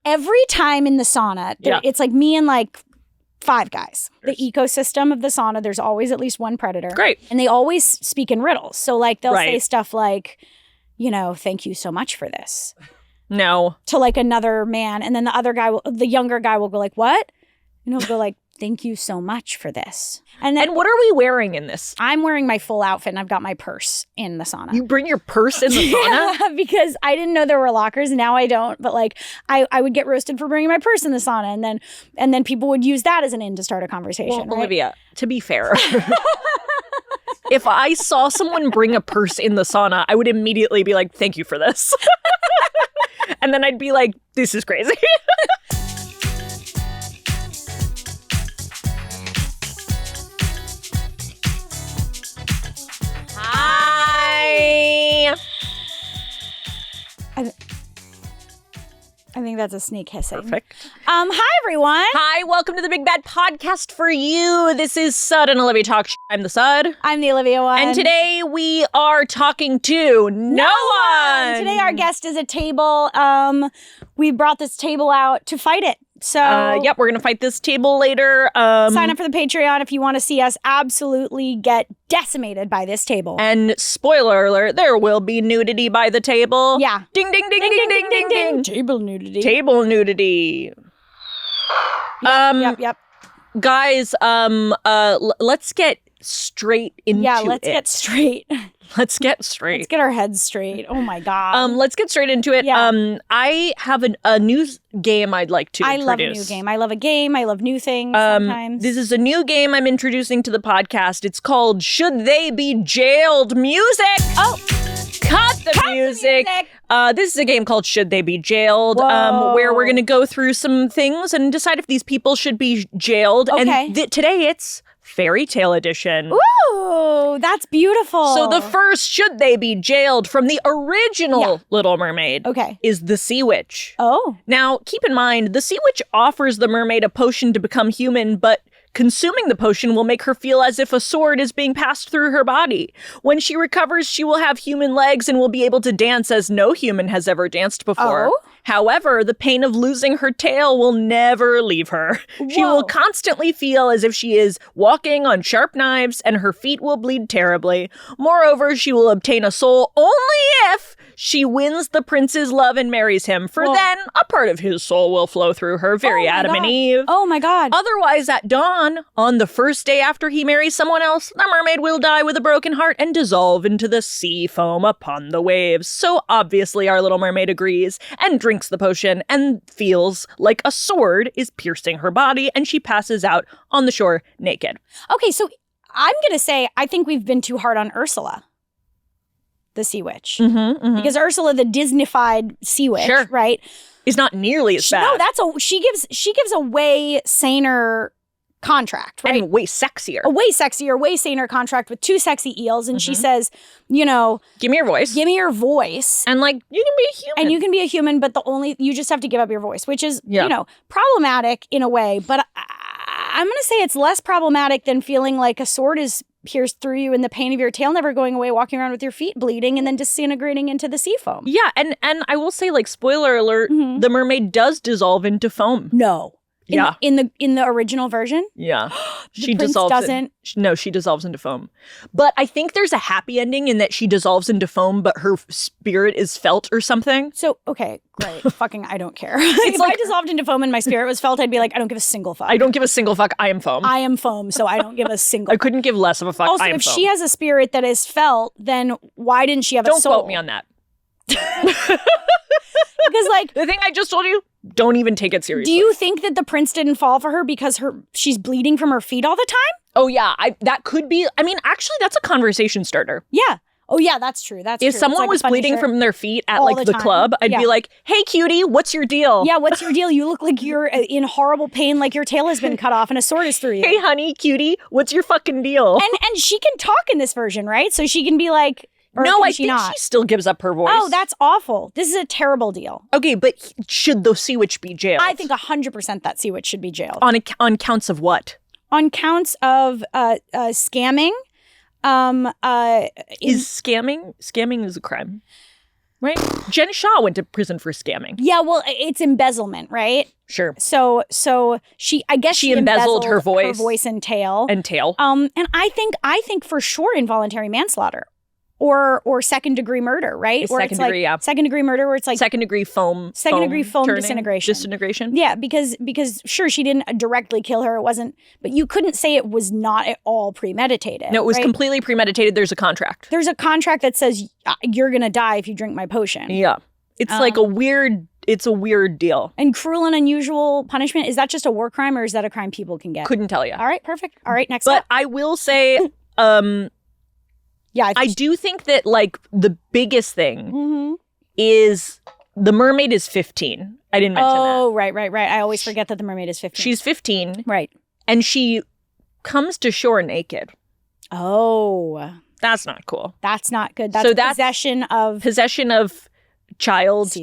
every time in the sauna, it's like me and like 5 guys. The ecosystem of the sauna, there's always at least one predator. Great. And they always speak in riddles. So like they'll say stuff like, you know, thank you so much for this. No. To like another man. And then the younger guy will go like, what? And he'll go like, thank you so much for this. And what are we wearing in this? I'm wearing my full outfit and I've got my purse in the sauna. You bring your purse in the sauna? Yeah, because I didn't know there were lockers. Now I don't. But like I would get roasted for bringing my purse in the sauna. And then people would use that as an in to start a conversation. Well, Olivia, to be fair, if I saw someone bring a purse in the sauna, I would immediately be like, thank you for this. And then I'd be like, this is crazy. Hi. I think that's a snake hissing. Perfect. Hi, everyone. Hi, welcome to the Big Bad Podcast for you. This is Syd and Olivia Talk. I'm the Syd. I'm the Olivia one. And today we are talking to no one. Today our guest is a table. We brought this table out to fight it. So, yep, we're going to fight this table later. Sign up for the Patreon if you want to see us absolutely get decimated by this table. And spoiler alert, there will be nudity by the table. Yeah. Ding, ding, ding, ding, ding, ding, ding. Table nudity. Table nudity. Yep. Guys, let's get straight into it. Yeah, let's get straight. Let's get straight. Let's get our heads straight. Oh my God. Let's get straight into it. Yeah. I have a new game I'd like to introduce. I love a new game. I love a game. I love new things sometimes. This is a new game I'm introducing to the podcast. It's called Should They Be Jailed Music. Oh. Cut the music. This is a game called Should They Be Jailed, where we're going to go through some things and decide if these people should be jailed. Okay. And today it's Fairy Tale Edition. Ooh, that's beautiful. So the first Should They Be Jailed from the original Little Mermaid is the Sea Witch. Oh. Now, keep in mind, the Sea Witch offers the mermaid a potion to become human, but consuming the potion will make her feel as if a sword is being passed through her body. When she recovers, she will have human legs and will be able to dance as no human has ever danced before. Oh? However, the pain of losing her tail will never leave her. Whoa. She will constantly feel as if she is walking on sharp knives, and her feet will bleed terribly. Moreover, she will obtain a soul only if she wins the prince's love and marries him, for then a part of his soul will flow through her, very Adam and Eve. Oh my God. Otherwise, at dawn, on the first day after he marries someone else, the mermaid will die with a broken heart and dissolve into the sea foam upon the waves. So obviously our Little Mermaid agrees and drinks the potion and feels like a sword is piercing her body, and she passes out on the shore naked. Okay, so I'm going to say I think we've been too hard on Ursula, the Sea Witch. Because Ursula, the Disney-fied Sea Witch, right? Is not nearly as bad. No, she gives a way saner contract, right? And way sexier. A way sexier, way saner contract with 2 sexy eels. And she says, you know, give me your voice. Give me your voice. And like, you can be a human. And you can be a human, but you just have to give up your voice, which is, you know, problematic in a way. But I'm going to say it's less problematic than feeling like a sword is pierced through you and the pain of your tail never going away, walking around with your feet bleeding and then disintegrating into the sea foam. Yeah, and I will say, like, spoiler alert, the mermaid does dissolve into foam. No. In the original version? Yeah. She dissolves she dissolves into foam. But I think there's a happy ending in that she dissolves into foam, but her spirit is felt or something. So, okay, great. Fucking, I don't care. If I dissolved into foam and my spirit was felt, I'd be like, I don't give a single fuck. I don't give a single fuck. I am foam. I am foom, so I don't give a single I couldn't give less of a fuck. Also, I am if foam. she has a spirit that is felt, then why didn't she have a soul? Don't quote me on that. Because, like, the thing I just told you, don't even take it seriously. Do you think that the prince didn't fall for her because she's bleeding from her feet all the time? Oh, yeah. That could be. I mean, actually, that's a conversation starter. Yeah. Oh, yeah, that's true. If someone was bleeding from their feet at, like, the club, I'd be like, hey, cutie, what's your deal? Yeah, what's your deal? You look like you're in horrible pain, like your tail has been cut off and a sword is through you. Hey, honey, cutie, what's your fucking deal? And she can talk in this version, right? So she can be like... No, I think she still gives up her voice. Oh, that's awful. This is a terrible deal. Okay, but should the Sea Witch be jailed? I think 100% that Sea Witch should be jailed. On counts of what? On counts of scamming. Is scamming? Scamming is a crime. Right? Jen Shaw went to prison for scamming. Yeah, well, it's embezzlement, right? Sure. So I guess she embezzled her voice and tail. And tail. And I think for sure involuntary manslaughter. Or second degree murder, right? Or second degree, yeah. Second degree murder where it's like second degree foam turning, disintegration. Yeah, because sure, she didn't directly kill her. It wasn't, but you couldn't say it was not at all premeditated. No, it was right? completely premeditated. There's a contract. There's a contract that says you're gonna die if you drink my potion. Yeah. It's like it's a weird deal. And cruel and unusual punishment, is that just a war crime or is that a crime people can get? Couldn't tell you. All right, perfect. All right, next But up. I will say yeah, I do think that like the biggest thing mm-hmm. is the mermaid is 15. I didn't mention that. Oh, right. I always forget that the mermaid is 15. She's 15. Right. And she comes to shore naked. Oh. That's not cool. That's not good. That's possession of child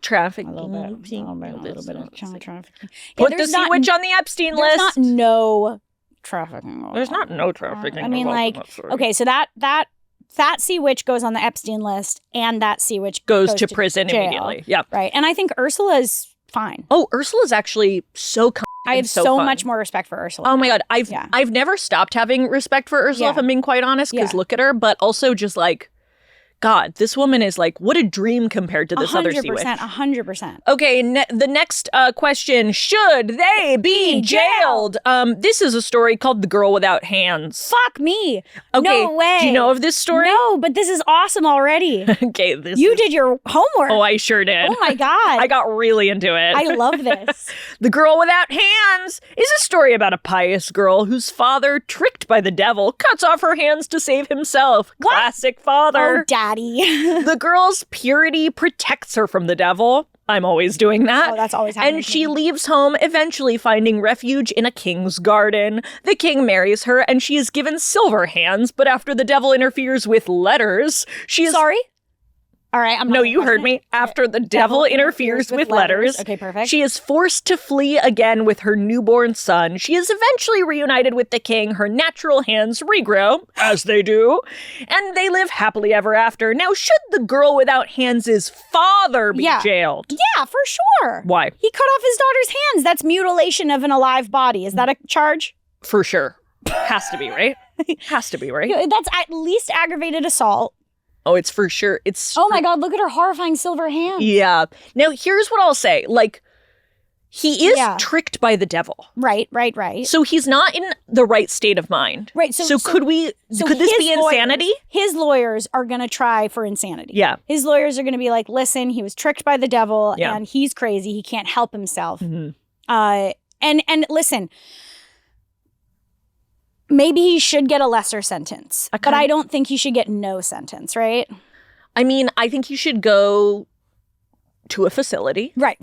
trafficking. A little bit of child trafficking. Put the sea witch on the Epstein list. There's not no trafficking. There's not no trafficking. I mean, like, okay, so that sea witch goes on the Epstein list, and that sea witch goes to prison jail, immediately. Yeah, right. And I think Ursula's fine. Oh, Ursula's actually so kind. I have so much more respect for Ursula. Oh my God, I've never stopped having respect for Ursula, if I'm being quite honest. Because look at her, but also just like, God, this woman is like, what a dream compared to this other sea witch. 100%. Okay, the next question, should they be jailed? This is a story called The Girl Without Hands. Fuck me. Okay, no way. Do you know of this story? No, but this is awesome already. Okay, you did your homework. Oh, I sure did. Oh my God. I got really into it. I love this. The Girl Without Hands is a story about a pious girl whose father, tricked by the devil, cuts off her hands to save himself. What? Classic father. Oh, Daddy. The girl's purity protects her from the devil. I'm always doing that. Oh, that's always happening. And she leaves home, eventually finding refuge in a king's garden. The king marries her, and she is given silver hands, but after the devil interferes with letters, she is... Sorry? All right, No, you heard me. After the devil interferes with letters. Okay, perfect. She is forced to flee again with her newborn son. She is eventually reunited with the king. Her natural hands regrow, as they do, and they live happily ever after. Now, should the girl without hands' father be jailed? Yeah, for sure. Why? He cut off his daughter's hands. That's mutilation of an alive body. Is that a charge? For sure. Has to be, right? Has to be, right? That's at least aggravated assault. Oh, it's for sure. Oh my God, look at her horrifying silver hands. Yeah. Now, here's what I'll say. Like, he is tricked by the devil. Right. So he's not in the right state of mind. Right. So could this be insanity? His lawyers are going to try for insanity. Yeah. His lawyers are going to be like, listen, he was tricked by the devil and he's crazy. He can't help himself. Mm-hmm. And listen, maybe he should get a lesser sentence, but I don't think he should get no sentence, right? I mean, I think he should go to a facility. Right.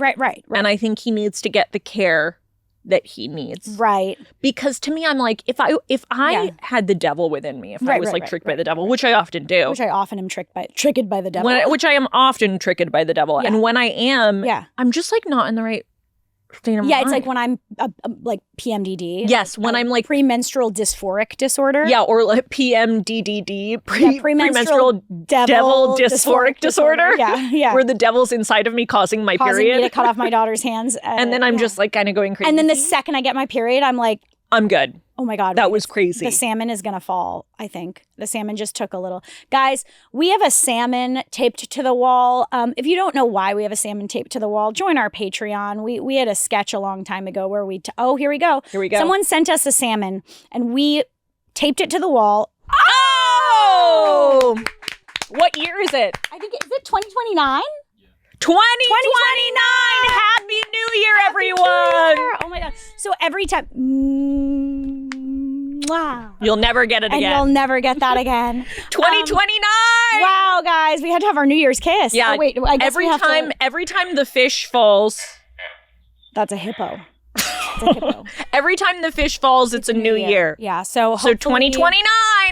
And I think he needs to get the care that he needs. Right. Because to me, I'm like, if I had the devil within me, if I was tricked by the devil, which I often do. Which I often am tricked by the devil. Which I am often tricked by the devil. Yeah. And when I am, I'm just like not in the right state of mind. It's like when I'm like PMDD. Yes, when I'm like premenstrual dysphoric disorder. Yeah, or like PMDDD, premenstrual devil dysphoric disorder. Yeah. Where the devil's inside of me causing my period. Causing me to cut off my daughter's hands. And then I'm just like kind of going crazy. And then the second I get my period, I'm like, I'm good. Oh my God. That was crazy. The salmon is going to fall, I think. The salmon just took a little. Guys, we have a salmon taped to the wall. If you don't know why we have a salmon taped to the wall, join our Patreon. We had a sketch a long time ago where here we go. Someone sent us a salmon and we taped it to the wall. Oh! What year is it? I think, is it 2029? 2029! Happy New Year, everyone! Oh my God. So every time... Wow. You'll never get it again. And you'll never get that again. 2029! Wow, guys. We had to have our New Year's kiss. Yeah. Oh, wait, I guess every time the fish falls... That's a hippo. It's a hippo. Every time the fish falls, it's a new year. Yeah. So 2029.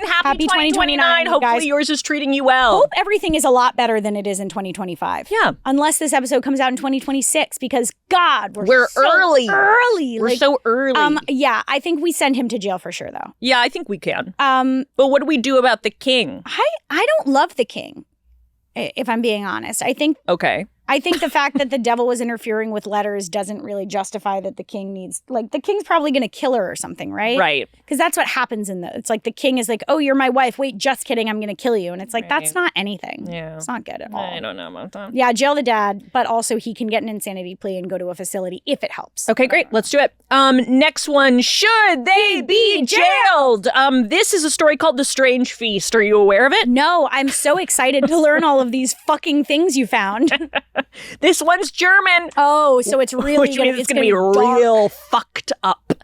Happy 2029. Hopefully guys. Yours is treating you well. Hope everything is a lot better than it is in 2025. Yeah. Unless this episode comes out in 2026 because God, we're so early. We're so early. Yeah, I think we send him to jail for sure though. Yeah, I think we can. But what do we do about the king? I don't love the king. if I'm being honest. Okay. I think the fact that the devil was interfering with letters doesn't really justify that the king needs, like, the king's probably going to kill her or something, right? Right. Because that's what happens it's like the king is like, oh, you're my wife. Wait, just kidding. I'm going to kill you. And it's like, that's not anything. Yeah. It's not good at all. I don't know about that. Yeah, jail the dad, but also he can get an insanity plea and go to a facility if it helps. Okay, great. Let's do it. Next one. Should they be jailed? This is a story called The Strange Feast. Are you aware of it? No, I'm so excited to learn all of these fucking things you found. This one's German. Oh, so it's really Which means it's going to be real fucked up.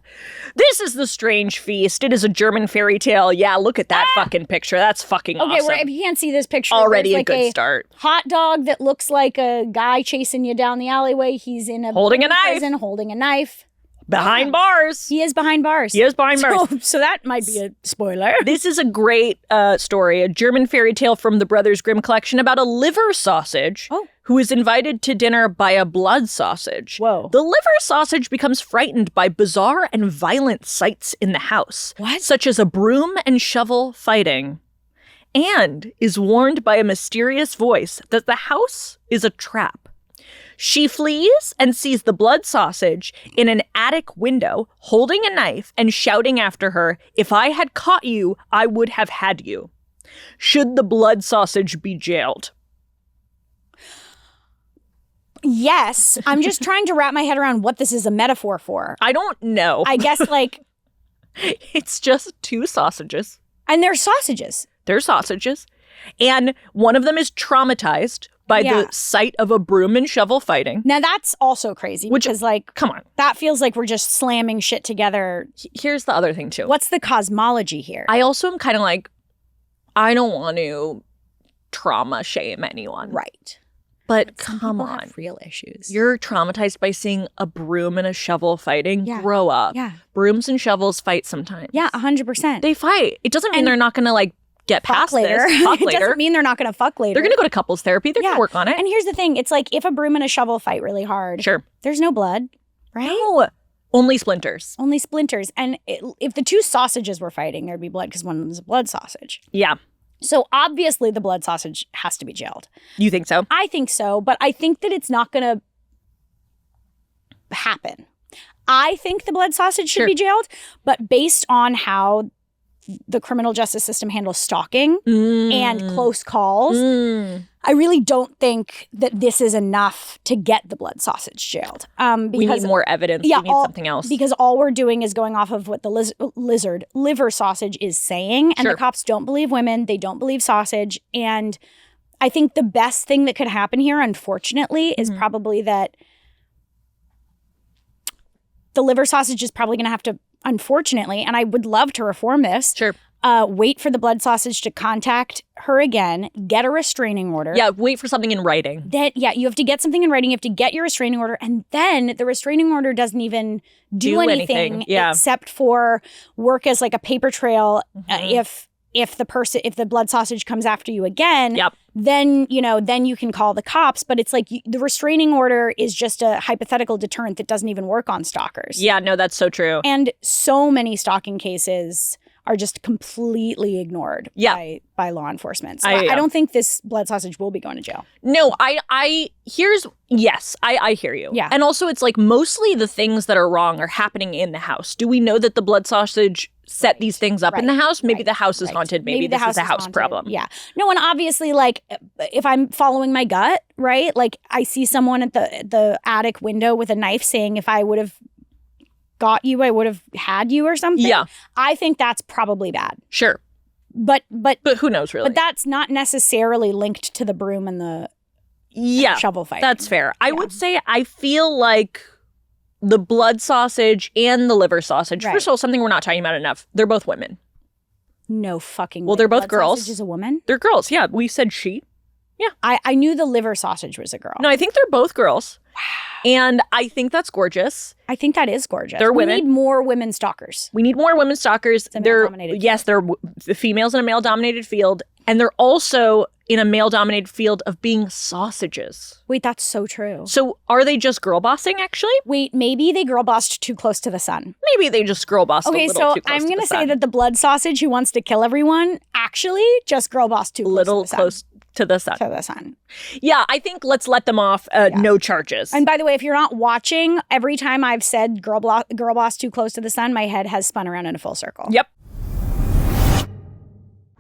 This is The Strange Feast. It is a German fairy tale. Yeah, look at that fucking picture. That's fucking awesome. Okay, if you can't see this picture, already like a good start. Hot dog that looks like a guy chasing you down the alleyway. He's in a holding a knife. Prison, holding a knife. Behind bars. He is behind bars. So that might be a spoiler. This is a great story, a German fairy tale from the Brothers Grimm collection about a liver sausage who is invited to dinner by a blood sausage. Whoa. The liver sausage becomes frightened by bizarre and violent sights in the house. What? Such as a broom and shovel fighting. And is warned by a mysterious voice that the house is a trap. She flees and sees the blood sausage in an attic window, holding a knife and shouting after her, "If I had caught you, I would have had you." Should the blood sausage be jailed? Yes. I'm just trying to wrap my head around what this is a metaphor for. I don't know. I guess, like... It's just two sausages. And they're sausages. They're sausages. And one of them is traumatized by the sight of a broom and shovel fighting. Now, that's also crazy. Because, like... Come on. That feels like we're just slamming shit together. Here's the other thing, too. What's the cosmology here? I also am kind of like, I don't want to trauma shame anyone. Right. But some come people on. have real issues. You're traumatized by seeing a broom and a shovel fighting? Yeah. Grow up. Yeah. Brooms and shovels fight sometimes. Yeah, 100%. They fight. It doesn't mean they're not going to, like, get past later. this. Fuck It later. doesn't mean they're not going to fuck later. They're going to go to couples therapy. They're going to work on it. And here's the thing. It's like if a broom and a shovel fight really hard. Sure. There's no blood, right? No. Only splinters. Only splinters. And if the two sausages were fighting, there'd be blood because one of them is a blood sausage. Yeah. So obviously the blood sausage has to be jailed. You think so? I think so, but I think that it's not going to happen. I think the blood sausage should be jailed, but based on how the criminal justice system handles stalking and close calls, I really don't think that this is enough to get the blood sausage jailed. Because we need more evidence. Yeah, we need something else. Because all we're doing is going off of what the liver sausage is saying. And the cops don't believe women. They don't believe sausage. And I think the best thing that could happen here, unfortunately, is probably that the liver sausage is probably going to have to, unfortunately, and I would love to reform this. Sure. Wait for the blood sausage to contact her again, get a restraining order. Yeah, wait for something in writing. Then, you have to get something in writing. You have to get your restraining order. And then the restraining order doesn't even do anything except for work as like a paper trail. If the blood sausage comes after you again, then you can call the cops. But it's like the restraining order is just a hypothetical deterrent that doesn't even work on stalkers. Yeah, no, that's so true. And so many stalking cases are just completely ignored by law enforcement. So I don't think this blood sausage will be going to jail. No, I hear you. Yeah. And also it's like mostly the things that are wrong are happening in the house. Do we know that the blood sausage set these things up in the house? Maybe the house is haunted. Maybe this is a house problem. Yeah. No, and obviously, like, if I'm following my gut, right? Like, I see someone at the attic window with a knife saying, if I would have got you, I would have had you or something. Yeah. I think that's probably bad. Sure. But who knows, really? But that's not necessarily linked to the broom and the shovel fight. That's fair. I would say I feel like the blood sausage and the liver sausage, first of all, something we're not talking about enough, they're both women. No fucking Well, they're both blood girls. Sausage is a woman? They're girls, yeah. We said she. Yeah. I knew the liver sausage was a girl. No, I think they're both girls. Wow. And I think that's gorgeous. I think that is gorgeous. They're women. We need more women stalkers. We need more women stalkers. They're the females in a male-dominated field. And they're also in a male-dominated field of being sausages. Wait, that's so true. So are they just girl bossing, actually? Wait, maybe they girl bossed too close to the sun. Maybe they just girl bossed a little too close to the sun. Okay, so I'm going to say that the blood sausage who wants to kill everyone actually just girl bossed too close to the sun. To the sun. To the sun. Yeah, I think let's let them off. No charges. And by the way, if you're not watching, every time I've said girl boss too close to the sun, my head has spun around in a full circle. Yep.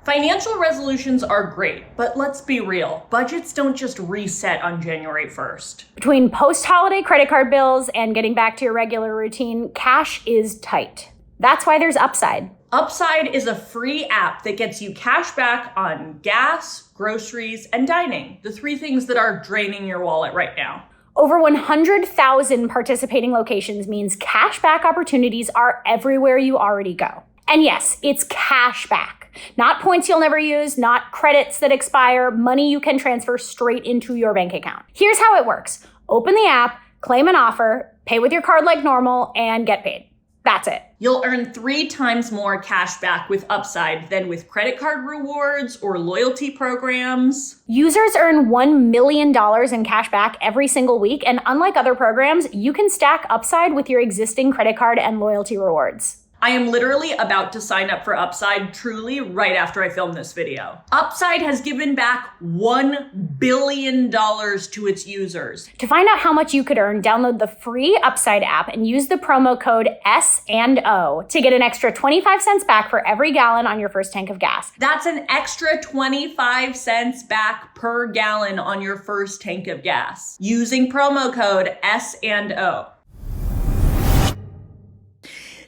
Financial resolutions are great, but let's be real. Budgets don't just reset on January 1st. Between post-holiday credit card bills and getting back to your regular routine, cash is tight. That's why there's Upside. Upside is a free app that gets you cash back on gas, groceries, and dining, the 3 things that are draining your wallet right now. Over 100,000 participating locations means cash back opportunities are everywhere you already go. And yes, it's cash back. Not points you'll never use, not credits that expire, money you can transfer straight into your bank account. Here's how it works. Open the app, claim an offer, pay with your card like normal, and get paid. That's it. You'll earn 3 times more cash back with Upside than with credit card rewards or loyalty programs. Users earn $1 million in cash back every single week, and unlike other programs, you can stack Upside with your existing credit card and loyalty rewards. I am literally about to sign up for Upside truly right after I film this video. Upside has given back $1 billion to its users. To find out how much you could earn, download the free Upside app and use the promo code S&O to get an extra 25 cents back for every gallon on your first tank of gas. That's an extra 25 cents back per gallon on your first tank of gas using promo code S&O.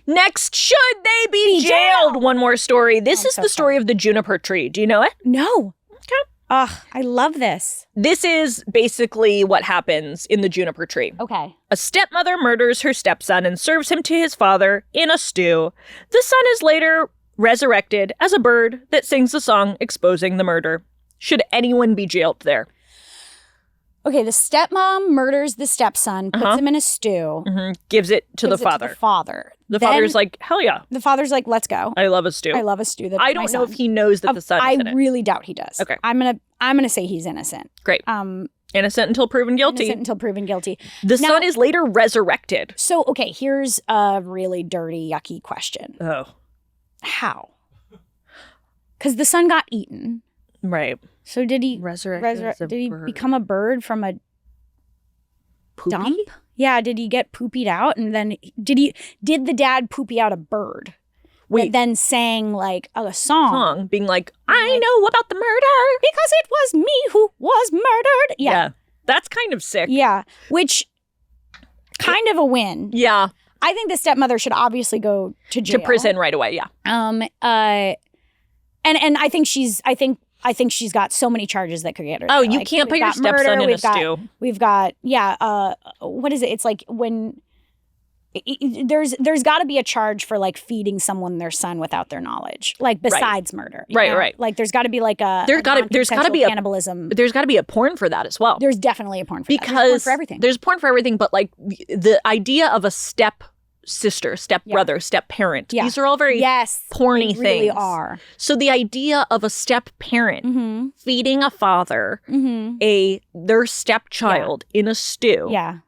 Next, should they be jailed? One more story. This is the story of the juniper tree. Do you know it? No. Okay. Ugh, I love this. This is basically what happens in the juniper tree. Okay. A stepmother murders her stepson and serves him to his father in a stew. The son is later resurrected as a bird that sings a song exposing the murder. Should anyone be jailed there? Okay, the stepmom murders the stepson, puts him in a stew. Gives it to the father. The father's like, hell yeah. The father's like, let's go. I love a stew. I love a stew. I don't know if he knows that the son is in it. I really doubt he does. Okay. I'm gonna say he's innocent. Great. Innocent until proven guilty. Innocent until proven guilty. The son is later resurrected. So, okay, here's a really dirty, yucky question. Oh. How? Because the son got eaten. Right. So did he did he become a bird from a poopy? dump? Yeah, did he get poopied out? And then did the dad poopy out a bird? Wait. That then sang like a song. Being like, I know about the murder. Because it was me who was murdered. Yeah. That's kind of sick. Yeah. Which kind of a win. Yeah. I think the stepmother should obviously go to jail. To prison right away, yeah. And I think she's got so many charges that could get her. Oh, you can't put your stepson in a stew. We've got, what is it? It's like when there's got to be a charge for like feeding someone their son without their knowledge, like besides murder. Right. Like there's got to be like there's got to be cannibalism. There's got to be a porn for that as well. There's definitely a porn for that. Because there's porn for everything. There's porn for everything, but like the idea of a step sister, step brother, step parent. These are all very porny things. They really are. So the idea of a step parent feeding a father their stepchild in a stew. Yeah.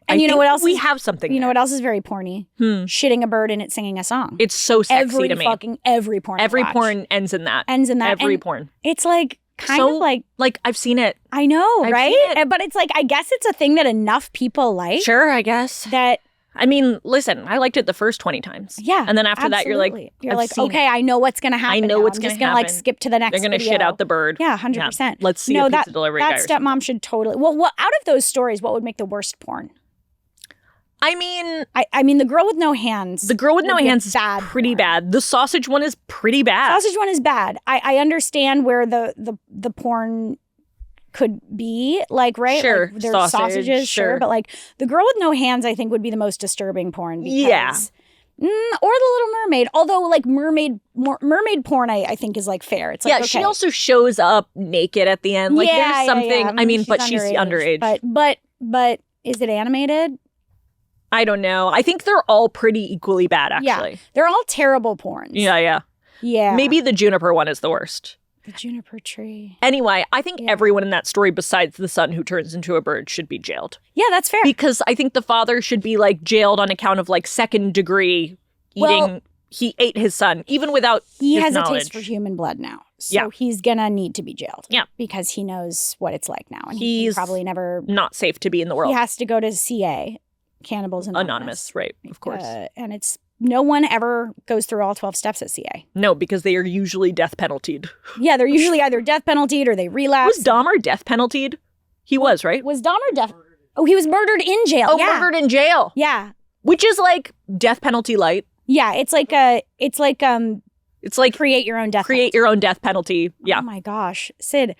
And you know what else? We have something. You know what else is very porny? Shitting a bird and it singing a song. It's so sexy to me. Every porn. Every porn ends in that. Every porn. It's like kind of like I've seen it. I know, right? But it's like I guess it's a thing that enough people like. Sure, I guess. That I mean, listen, I liked it the first 20 times. Yeah. And then after that, you're like, okay, I know what's going to happen. I know what's going to happen. I'm just going to like skip to the next They're going to shit out the bird. Yeah, 100%. Yeah. Let's see a pizza delivery guy or something. That stepmom should totally. Well, out of those stories, what would make the worst porn? I mean, the girl with no hands. The girl with no hands is pretty bad. The sausage one is pretty bad. Sausage one is bad. I understand where the porn could be, like, right? Sure. Like, there's sausages, sure. But like the girl with no hands, I think would be the most disturbing porn. Because, or the Little Mermaid. Although like mermaid porn, I think is like fair. It's like, okay. She also shows up naked at the end. Like there's something. I mean, but she's underage. But is it animated? I don't know. I think they're all pretty equally bad, actually. Yeah, they're all terrible porns. Yeah. Maybe the juniper one is the worst. The juniper tree. Anyway, I think everyone in that story besides the son who turns into a bird should be jailed. Yeah, that's fair. Because I think the father should be like jailed on account of like second degree eating he ate his son, even without He his has knowledge. a taste for human blood now. So he's going to need to be jailed. Yeah. Because he knows what it's like now. And He's he probably never... not safe to be in the world. He has to go to CA, Cannibals Anonymous. Right, of course. And it's... No one ever goes through all 12 steps at CA. No, because they are usually death penaltied. Yeah, they're usually either death penaltied or they relapse. Was Dahmer death penaltied? He was, right? Was Dahmer death... Oh, he was murdered in jail. Oh, murdered in jail. Yeah. Which is like death penalty light. Yeah, it's like create your own death Create penalty. your own death penalty. Yeah. Oh my gosh. Syd,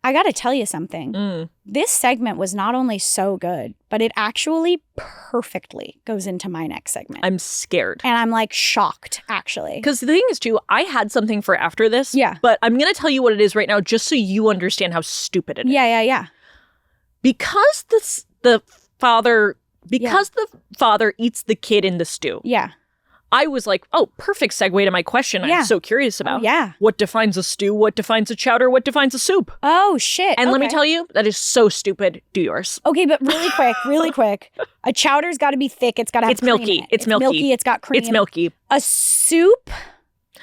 I got to tell you something. This segment was not only so good, but it actually perfectly goes into my next segment. I'm scared. And I'm like shocked, actually. Because the thing is, too, I had something for after this. Yeah. But I'm going to tell you what it is right now, just so you understand how stupid it is. Yeah. Because the father eats the kid in the stew. Yeah. I was like, oh, perfect segue to my question I'm so curious about. Oh, yeah. What defines a stew? What defines a chowder? What defines a soup? Oh, shit. And let me tell you, that is so stupid. Do yours. Okay, but really quick. A chowder's got to be thick. It's got to have cream milky. in it. It's milky. It's got cream. It's milky. A soup?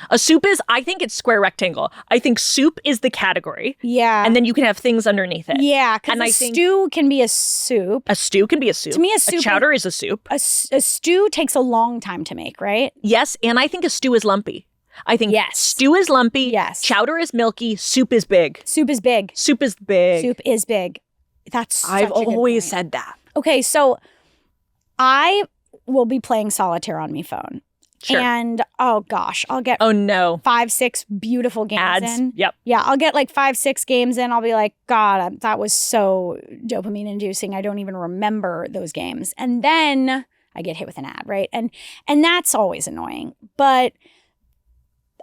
A soup is, I think it's square rectangle. I think soup is the category. Yeah. And then you can have things underneath it. Yeah, because a stew can be a soup. A stew can be a soup. To me, a soup... A chowder is a soup. A stew takes a long time to make, right? Yes, and I think a stew is lumpy. I think yes. Stew is lumpy. Yes. Chowder is milky. Soup is big. Soup is big. Soup is big. Soup is big. That's such I've a good always point. said that. Okay, so I will be playing solitaire on my phone. Sure. And oh gosh, I'll get 5-6 beautiful games ads. in. Yep. Yeah, I'll get like 5-6 games in. I'll be like, God, that was so dopamine inducing. I don't even remember those games. And then I get hit with an ad, right? And that's always annoying. But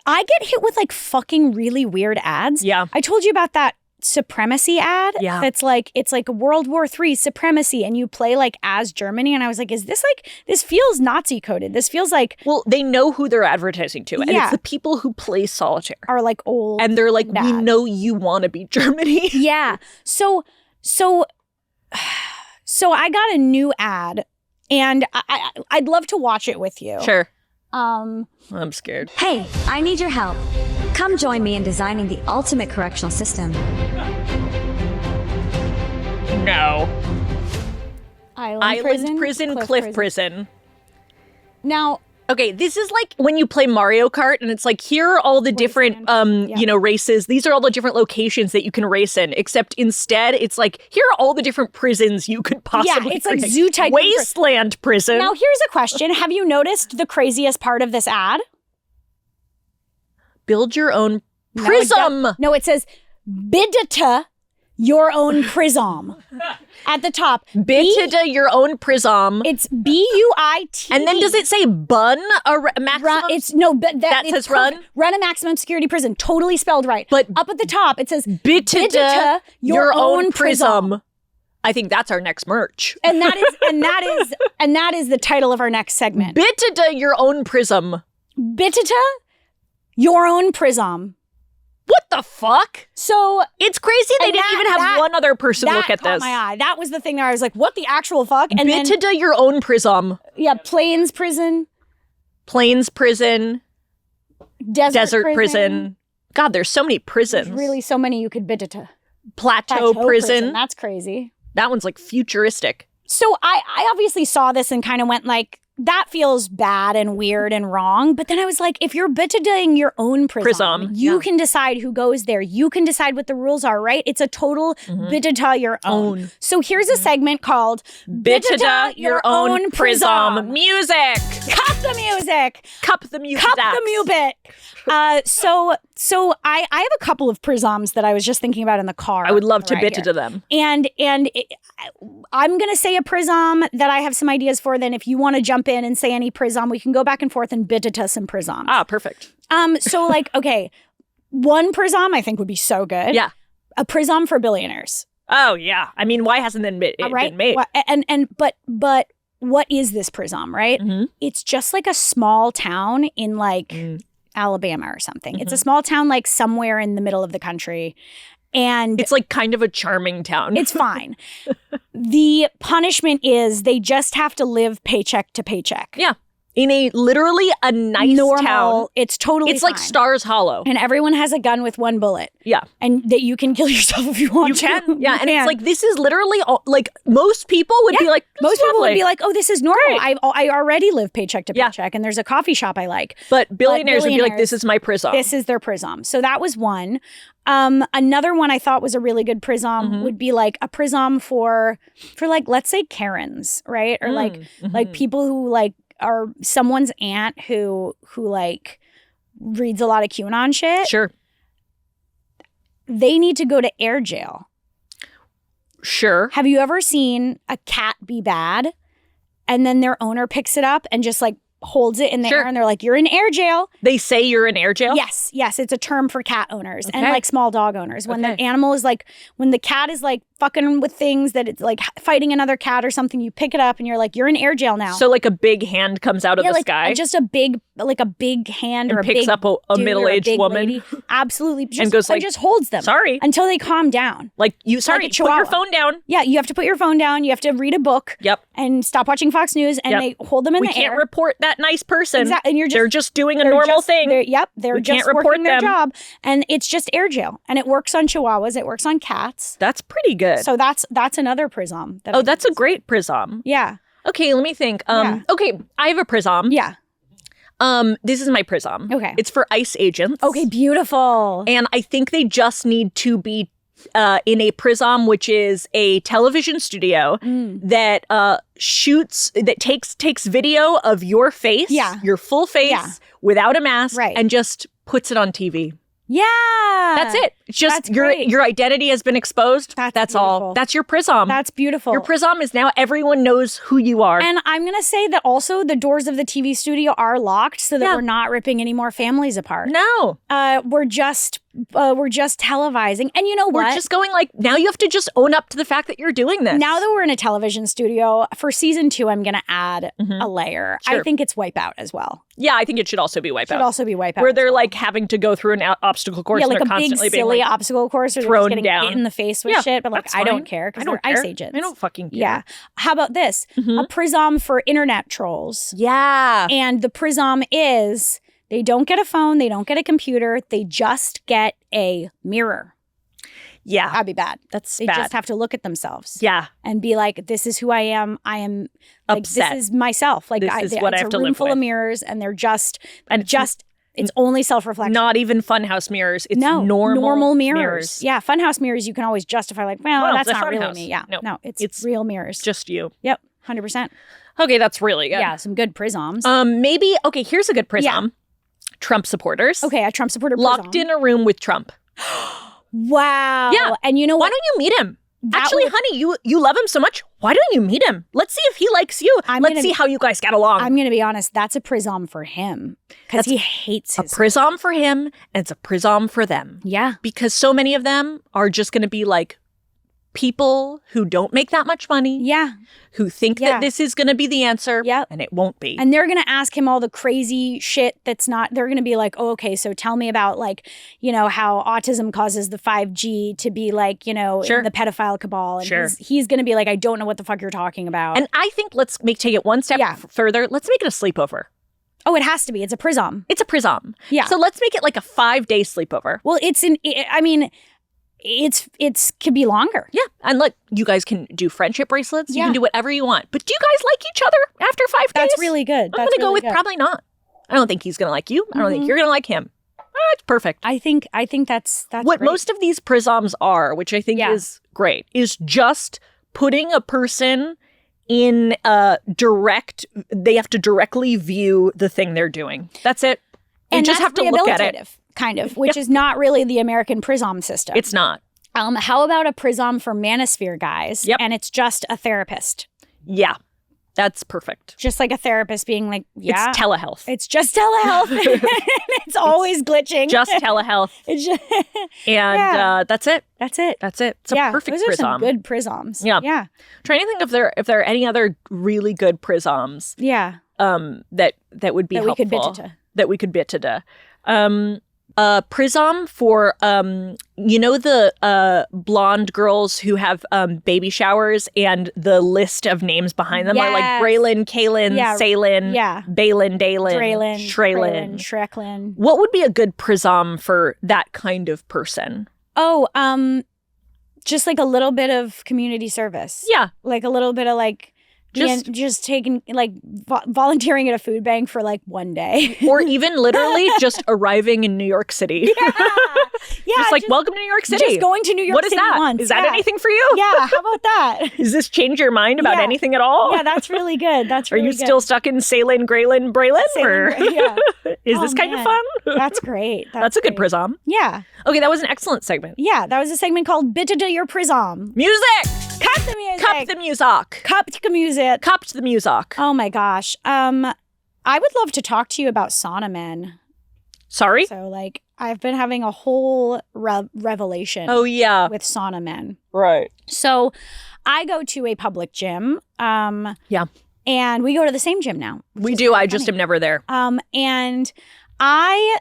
I get hit with like fucking really weird ads. Yeah. I told you about that supremacy ad. Yeah. That's like, it's like World War III supremacy and you play like as Germany. And I was like, is this like, this feels Nazi coded. This feels like. Well, they know who they're advertising to. And Yeah. it's the people who play solitaire. Are like old. And they're like, we bad. know you want to be Germany. Yeah. So I got a new ad and I'd love to watch it with you. Sure. I'm scared. Hey, I need your help. Come join me in designing the ultimate correctional system. No. Island prison, cliff prison. Now, okay, this is like when you play Mario Kart and it's like, here are all the different, races. These are all the different locations that you can race in, except instead it's like, here are all the different prisons you could possibly it's like create. zoo type. Wasteland prison. Now, here's a question. Have you noticed the craziest part of this ad? Build your own Prisom. No, it says, Buitd your own Prisom. At the top. Buitd your own Prisom. It's Buitd. And then does it say bun a maximum? That says run? Run a maximum security prison. Totally spelled right. But up at the top, it says Buitd your own Prisom. I think that's our next merch. And that is the title of our next segment. Buitd your own Prisom. Buitd your own Prisom. What the fuck? So it's crazy they didn't even have one other person look at caught this. My eye. That was the thing that I was like, what the actual fuck? And Buitd your own Prisom. Yeah, Plains Prison. Desert prison. God, there's so many prisons. There's really so many you could Buitd. Plateau prison. That's crazy. That one's like futuristic. So I obviously saw this and kind of went like, that feels bad and weird and wrong. But then I was like, if you're Buitding your own Prisom, you can decide who goes there. You can decide what the rules are, right? It's a total Buitd your own. So here's a segment called Buitd your own Prisom. Music. Cup the music. Cup the music. Cup the music. So I have a couple of Prisoms that I was just thinking about in the car. I would love to Buitd them. And I'm going to say a Prisom that I have some ideas for. Then if you want to jump in and say any Prisom, we can go back and forth and Buitd some Prisoms. Ah, perfect. So like, okay, one Prisom I think would be so good. Yeah. A Prisom for billionaires. Oh, yeah. I mean, why hasn't it been made? But what is this Prisom, right? Mm-hmm. It's just like a small town in like Alabama or something. It's a small town like somewhere in the middle of the country. And it's like kind of a charming town. It's fine. The punishment is they just have to live paycheck to paycheck. Yeah. In literally a nice normal town. It's totally It's like fine. Stars Hollow. And everyone has a gun with one bullet. Yeah. And that you can kill yourself if you want You to. can. Yeah. You And can. it's like, this is literally like most people would be like, most people would be like, like, oh, this is normal. Great. I already live paycheck to Yeah. paycheck and there's a coffee shop I like. but billionaires would be like, this billionaires- is my Prisom. This is their Prisom. So that was one. Another one I thought was a really good Prisom would be like a Prisom for like, let's say Karens, right? Or like people who like are someone's aunt who like reads a lot of QAnon shit. Sure. They need to go to air jail. Sure. Have you ever seen a cat be bad and then their owner picks it up and just like holds it in the Sure. air and they're like, you're in air jail? They say you're in air jail? Yes, it's a term for cat owners and Okay. like small dog owners. When the Okay. animal is like, when the cat is like fucking with things that it's like fighting another cat or something, you pick it up and you're like, you're in air jail now. So like a big hand comes out of the like sky just a big hand and or a picks big up a dude or middle-aged big woman lady. Absolutely. Just, goes like, just holds them. sorry. Until they calm down. Like you, sorry, Like a put your chihuahua. phone down. Yeah, you have to put your phone down. You have to read a book. Yep. And stop watching Fox News and Yep. they hold them in We the can't air. report that nice person. Exactly. And you're just, They're just doing a they're normal just- thing. They're We just can't report working their them. job. And it's just air jail. And it works on chihuahuas. It works on cats. That's pretty good. So that's another Prisom. Oh, that's a great Prisom. Yeah. Okay, let me think. Yeah. Okay, I have a Prisom. Yeah. This is my Prisom. Okay. It's for ICE agents. Okay, beautiful. And I think they just need to be in a Prisom, which is a television studio that takes video of your face, your full face, without a mask, Right. and just puts it on TV. Yeah. That's it. It's just That's great. your identity has been exposed. That's all. beautiful. That's your Prisom. That's beautiful. Your Prisom is now everyone knows who you are. And I'm going to say that also the doors of the TV studio are locked so that Yeah. we're not ripping any more families apart. no. We're just televising. And you know what? We're just going like, now you have to just own up to the fact that you're doing this. Now that we're in a television studio, for season 2, I'm going to add a layer. Sure. I think it's Wipeout as well. Yeah, I think it should also be Wipeout. Should also be Wipeout. where as they're well. like having to go through an obstacle course yeah, and like they're a big constantly being silly like, obstacle course or they're thrown just getting down. hit in the face with Yeah, shit. But like, that's I don't fine. care because I don't they're ICE care. agents. I don't fucking care. Yeah. How about this? A Prisom for internet trolls. Yeah. And the Prisom is they don't get a phone, they don't get a computer, they just get a mirror. Yeah. That'd be bad. That's They bad. just have to look at themselves. Yeah. And be like, this is who I am. I am like Upset. this is myself. Like This is what I it's have a to room live full with. of mirrors and they're just And it's only self-reflection. Not even funhouse mirrors. It's no, normal mirrors. Yeah, funhouse mirrors you can always justify like, well, that's it's a not really funhouse. me. Yeah. No, No, it's it's real mirrors. Just you. Yep, 100%. Okay, that's really good. Yeah, some good Prisoms. Maybe, okay, here's a good Prisom. Trump supporters. Okay, a Trump supporter Locked Prisom. in a room with Trump. Wow. Yeah. And you know Why what? don't you meet him? That Actually, would- honey, you love him so much. Why don't you meet him? Let's see if he likes you. Let's see how you guys get along. I'm going to be honest. That's a Prisom for him because he hates a his. Prisom for him, and it's a Prisom for them. Yeah. Because so many of them are just going to be like people who don't make that much money, Yeah. who think Yeah. that this is going to be the answer, Yep. and it won't be. And they're going to ask him all the crazy shit that's not, they're going to be like, oh, okay, so tell me about like, you know, how autism causes the 5G to be like, you know, Sure. in the pedophile cabal. And Sure. he's going to be like, I don't know what the fuck you're talking about. And I think let's take it one step Yeah. further. Let's make it a sleepover. oh, it has to be. It's a Prisom. It's a Prisom. Yeah. So let's make it like a 5-day sleepover. Well, it's could be longer. Yeah. And like you guys can do friendship bracelets. You Yeah. can do whatever you want. But do you guys like each other after 5 days? That's really good. I'm going to go with probably not. I don't think he's going to like you. I don't think you're going to like him. It's perfect. I think that's What great. most of these Prisoms are, which I think Yeah. is great, is just putting a person in a they have to directly view the thing they're doing. That's it. You and just that's have to look at it. rehabilitative, kind of, which is not really the American Prisom system. It's not. How about a Prisom for manosphere guys? Yep. And it's just a therapist. Yeah. That's perfect. Just like a therapist being like, yeah. It's telehealth. It's just telehealth. It's always glitching. Just telehealth. It's just, And Yeah. That's it. that's it. That's it. It's a perfect those are Prisom. some good Prisoms. Yeah. Yeah. Trying to think if there are any other really good Prisoms Yeah. that would be That we helpful. could bitch to. That we could bitch to. Prisom for, the blonde girls who have baby showers and the list of names behind them are like Braylon, Kaylin, Salin, Balin, Dalin, Shrelin, Shreklin. What would be a good Prisom for that kind of person? Oh, just like a little bit of community service. Yeah. Like a little bit of like just taking like volunteering at a food bank for like one day. Or even literally just arriving in New York City. Yeah. Just like, welcome to New York City. Just going to New York City What is that? once. Is that anything for you? Yeah, how about that? Does this change your mind about anything at all? Yeah, that's really good. That's really good. Are you still stuck in Salin, Graylin, Braylin? Yeah. Is this kind of fun? That's great. That's a good Prisom. Yeah. Okay, that was an excellent segment. Yeah, that was a segment called Buitd your Prisom. Music! Cut the music! Cup the music! Cupped the music. Cupped the music. Oh my gosh. I would love to talk to you about Sauna Men. Sorry? So like, I've been having a whole revelation. Oh yeah. With Sauna Men. Right. So I go to a public gym. Yeah. And we go to the same gym now. We do. I just am never there. And I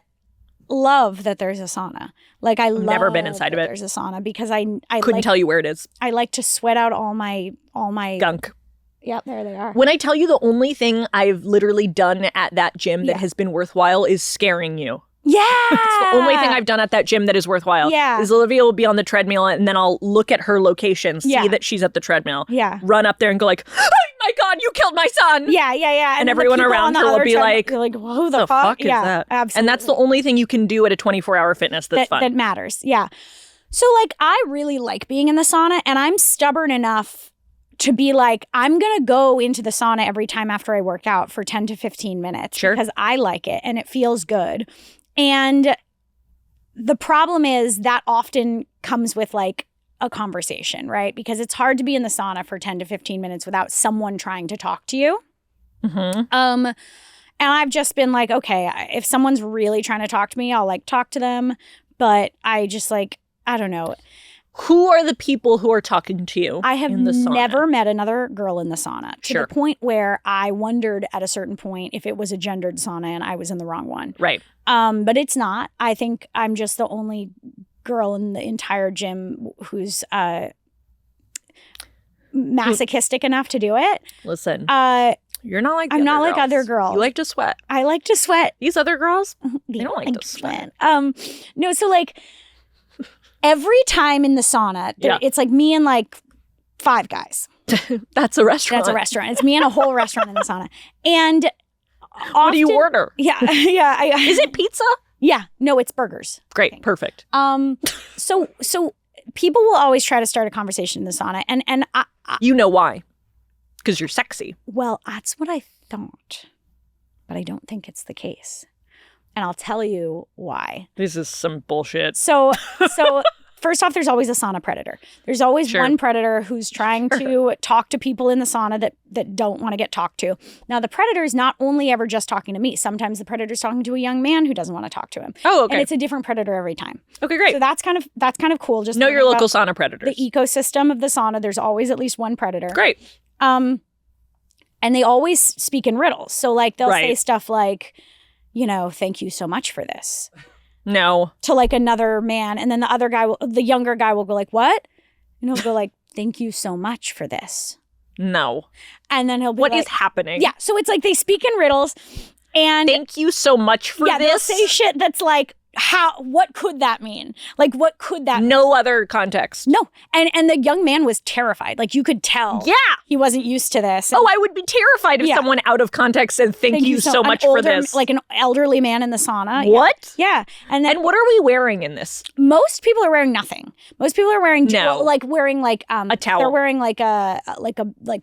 love that there's a sauna. Like I've never been inside of it. There's a sauna because I couldn't tell you where it is. I like to sweat out all my gunk. Yeah, there they are. When I tell you the only thing I've literally done at that gym that has been worthwhile is scaring you. Yeah. It's the only thing I've done at that gym that is worthwhile. Yeah. Is Olivia will be on the treadmill and then I'll look at her location, see that she's at the treadmill. Yeah. Run up there and go like, oh my God, you killed my son. Yeah. And everyone around her will be like, who the fuck is that? Absolutely. And that's the only thing you can do at a 24-hour fitness that's fun. That matters. Yeah. So like, I really like being in the sauna and I'm stubborn enough to be like, I'm going to go into the sauna every time after I work out for 10 to 15 minutes. Sure. Because I like it and it feels good. And the problem is that often comes with like a conversation, right? Because it's hard to be in the sauna for 10 to 15 minutes without someone trying to talk to you. Mm-hmm. And I've just been like, okay, if someone's really trying to talk to me, I'll like talk to them. But I just like, I don't know. Who are the people who are talking to you? I have in the sauna? never met another girl in the sauna to Sure. the point where I wondered at a certain point if it was a gendered sauna and I was in the wrong one. Right. But it's not. I think I'm just the only girl in the entire gym who's masochistic enough to do it. Listen. You're not like I'm not like other girls. You like to sweat. I like to sweat. These other girls, they don't like to sweat. No, so like every time in the sauna, it's like me and like 5 guys. That's a restaurant. That's a restaurant. It's me and a whole restaurant in the sauna. And what do you order? Yeah. Is it pizza? Yeah. No, it's burgers. Great. Perfect. So people will always try to start a conversation in the sauna. And I you know why? Because you're sexy. Well, that's what I thought. But I don't think it's the case. And I'll tell you why. This is some bullshit. So first off, there's always a sauna predator. There's always one predator who's trying to talk to people in the sauna that don't want to get talked to. Now, the predator is not only ever just talking to me. Sometimes the predator's talking to a young man who doesn't want to talk to him. Oh, okay. And it's a different predator every time. Okay, great. So that's kind of cool. Just know your local sauna predators. The ecosystem of the sauna, there's always at least one predator. Great. And they always speak in riddles. So like they'll say stuff like, thank you so much for this. No. To like another man. And then the younger guy will go like, what? And he'll go like, thank you so much for this. No. And then he'll be What like, is happening? Yeah. So it's like they speak in riddles and thank you so much for this. They'll say shit that's like, what could that mean? Like, what could that mean? No other context. No. And the young man was terrified. Like, you could tell. Yeah. He wasn't used to this. I would be terrified if someone out of context said, thank you so much for this. Like an elderly man in the sauna. What? Yeah. And what are we wearing in this? Most people are wearing nothing. Most people are wearing wearing like a towel. They're wearing like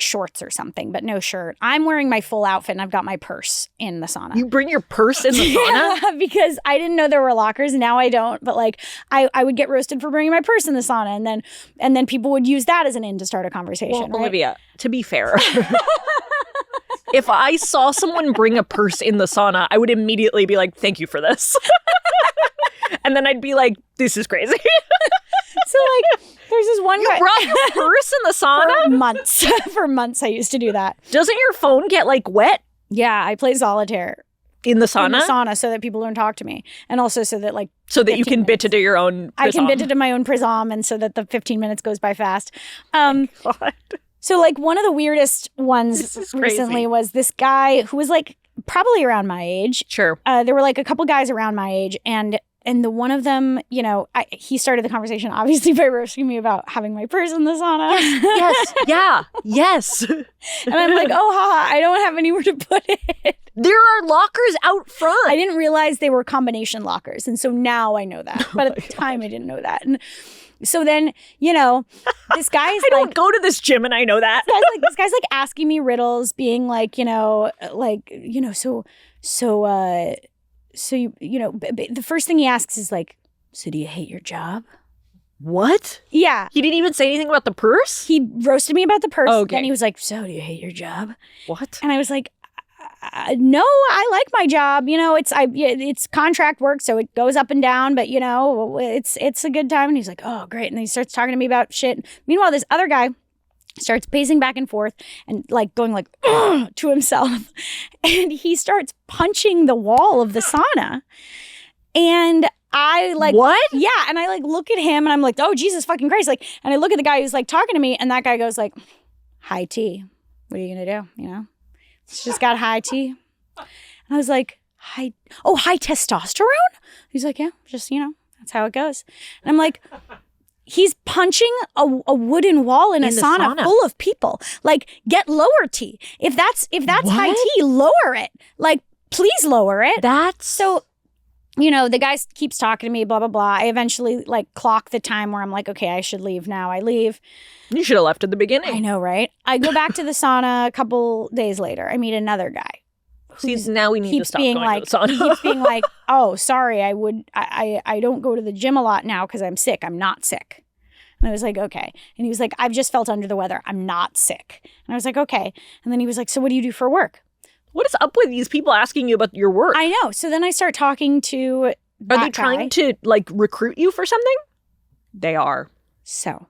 shorts or something, but no shirt. I'm wearing my full outfit and I've got my purse in the sauna. You bring your purse in the sauna? Yeah, because I didn't know there were lockers and now I don't. But like I would get roasted for bringing my purse in the sauna and then people would use that as an in to start a conversation. Well, right? Olivia, to be fair, if I saw someone bring a purse in the sauna, I would immediately be like, thank you for this. And then I'd be like, this is crazy. So like there's this one guy. You brought your purse in the sauna? For months. For months I used to do that. Doesn't your phone get like wet? Yeah, I play solitaire. In the sauna? In the sauna, so that people don't talk to me. And also so that like... So that you can bit to your own Prisom. I can bit to my own Prisom, and so that the 15 minutes goes by fast. God. So like one of the weirdest ones recently was this guy who was like probably around my age. Sure. There were like a couple guys around my age, and the one of them, you know, he started the conversation obviously by roasting me about having my purse in the sauna. Yes. Yeah. Yes. And I'm like, oh, haha, I don't have anywhere to put it. There are lockers out front. I didn't realize they were combination lockers. And so now I know that. But at the time, I didn't know that. And so then, you know, this guy's I don't go to this gym and I know that. This guy's like asking me riddles, being like, so you know, the first thing he asks is like, so do you hate your job? What? Yeah. He didn't even say anything about the purse? He roasted me about the purse. Okay. Then he was like, so do you hate your job? What? And I was like, no, I like my job. You know, it's contract work, so it goes up and down, but you know, it's a good time. And he's like, oh, great. And then he starts talking to me about shit. Meanwhile, this other guy starts pacing back and forth and like going like to himself. And he starts punching the wall of the sauna. And I like, what? Yeah. And I like look at him and I'm like, oh, Jesus fucking Christ. Like, and I look at the guy who's like talking to me, and that guy goes like, high tea. What are you going to do? You know, it's just got high tea. And I was like, high testosterone? He's like, yeah, just, you know, that's how it goes. And I'm like, he's punching a wooden wall in a sauna full of people. Like, get lower tea. If that's high tea, lower it. Like, please lower it. That's so. You know, the guy keeps talking to me, blah, blah, blah. I eventually, like, clock the time where I'm like, okay, I should leave now. I leave. You should have left at the beginning. I know, right? I go back to the sauna a couple days later. I meet another guy. See, now we need to stop going to the sauna. He keeps being like, oh, sorry, I don't go to the gym a lot now because I'm sick. I'm not sick. And I was like, okay. And he was like, I've just felt under the weather. I'm not sick. And I was like, okay. And then he was like, so what do you do for work? What is up with these people asking you about your work? I know. So then I start talking to Are they trying to, like, recruit you for something? They are. So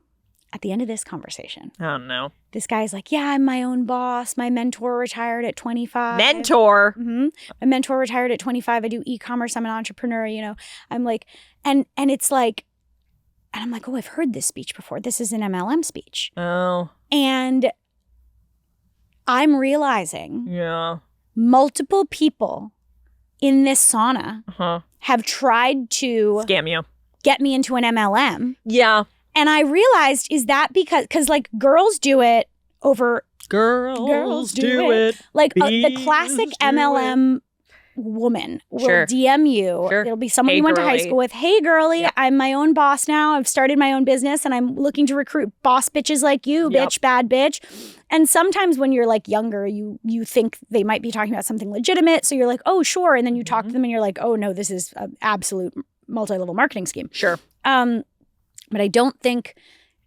at the end of this conversation. Oh, no. This guy's like, yeah, I'm my own boss. My mentor retired at 25. Mentor? Mm-hmm. My mentor retired at 25. I do e-commerce. I'm an entrepreneur, you know. I'm like, and it's like, and I'm like, oh, I've heard this speech before. This is an MLM speech. Oh. And I'm realizing. Yeah. Multiple people in this sauna have tried to scam you, get me into an MLM. Yeah. And I realized, is that because like girls do it over... Girls do it. Like the classic MLM woman will DM you. Sure. It'll be someone you went to high school with. Hey, girly, I'm my own boss now. I've started my own business and I'm looking to recruit boss bitches like you, bitch, bad bitch. And sometimes when you're like younger, you think they might be talking about something legitimate. So you're like, oh, sure. And then you talk to them and you're like, oh, no, this is an absolute multi-level marketing scheme. Sure. But I don't think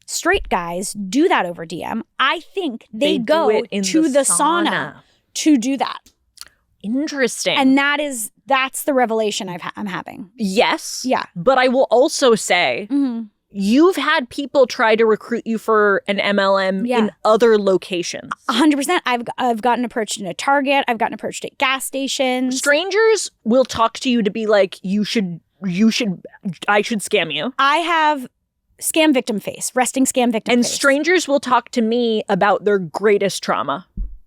straight guys do that over DM. I think they go to the sauna to do that. Interesting. And that's the revelation I'm having. Yes. Yeah. But I will also say, you've had people try to recruit you for an MLM in other locations. 100%. I've gotten approached in a Target. I've gotten approached at gas stations. Strangers will talk to you to be like, I should scam you. I have scam victim face, resting scam victim face. And strangers will talk to me about their greatest trauma.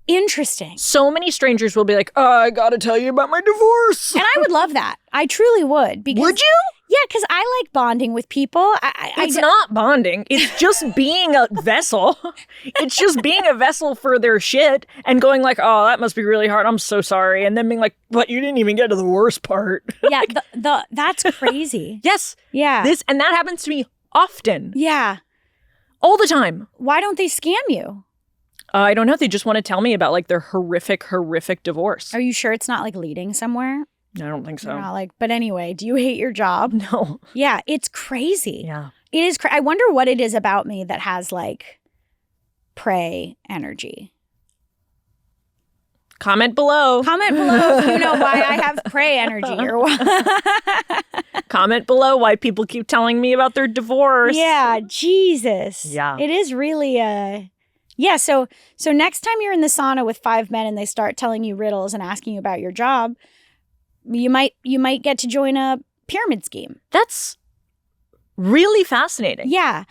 Interesting. So many strangers will be like, oh, I gotta tell you about my divorce. And I would love that. I truly would. Because, would you? Yeah, because I like bonding with people. It's not bonding. It's just being a vessel. It's just being a vessel for their shit and going like, oh, that must be really hard. I'm so sorry. And then being like, but you didn't even get to the worst part. Yeah, that's crazy. Yes. Yeah. And that happens to me often. Yeah. All the time. Why don't they scam you? I don't know. They just want to tell me about like their horrific divorce. Are you sure it's not like leading somewhere? I don't think so. You're not like, but anyway, do you hate your job? No. Yeah, it's crazy. Yeah. It is I wonder what it is about me that has like prey energy. Comment below. Comment below if you know why I have prey energy or what. Comment below why people keep telling me about their divorce. Yeah, Jesus. Yeah. It is really yeah, so next time you're in the sauna with 5 men and they start telling you riddles and asking you about your job, you might get to join a pyramid scheme. That's really fascinating. Yeah.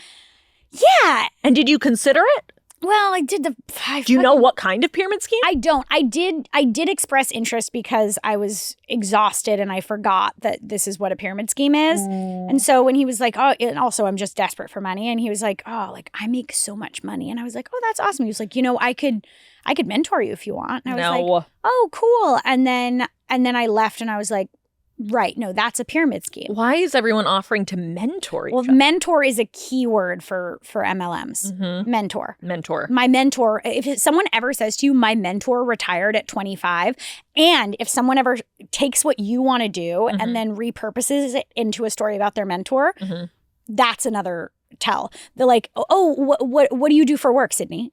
And did you consider it? Well, I did Do you know what kind of pyramid scheme? I don't. I did express interest because I was exhausted and I forgot that this is what a pyramid scheme is. And so when he was like, oh, and also I'm just desperate for money. And he was like, oh, like I make so much money. And I was like, oh, that's awesome. He was like, I could mentor you if you want. And I was like, oh, cool. And then I left and I was like, right. No, that's a pyramid scheme. Why is everyone offering to mentor each Well, other? mentor is a key word for MLMs. Mm-hmm. Mentor. My mentor, if someone ever says to you, my mentor retired at 25, and if someone ever takes what you want to do and then repurposes it into a story about their mentor, that's another tell. They're like, oh, what do you do for work, Sydney?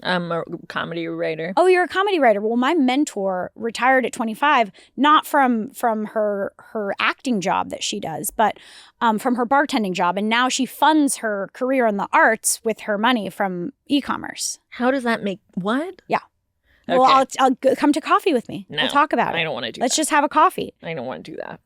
I'm a comedy writer. Oh, you're a comedy writer. Well, my mentor retired at 25, not from her acting job that she does, but from her bartending job. And now she funds her career in the arts with her money from e-commerce. How does that make what? Yeah. Okay. Well, I'll come to coffee with me. No, we'll talk about it. I don't want to do Let's that. just have a coffee. I don't want to do that.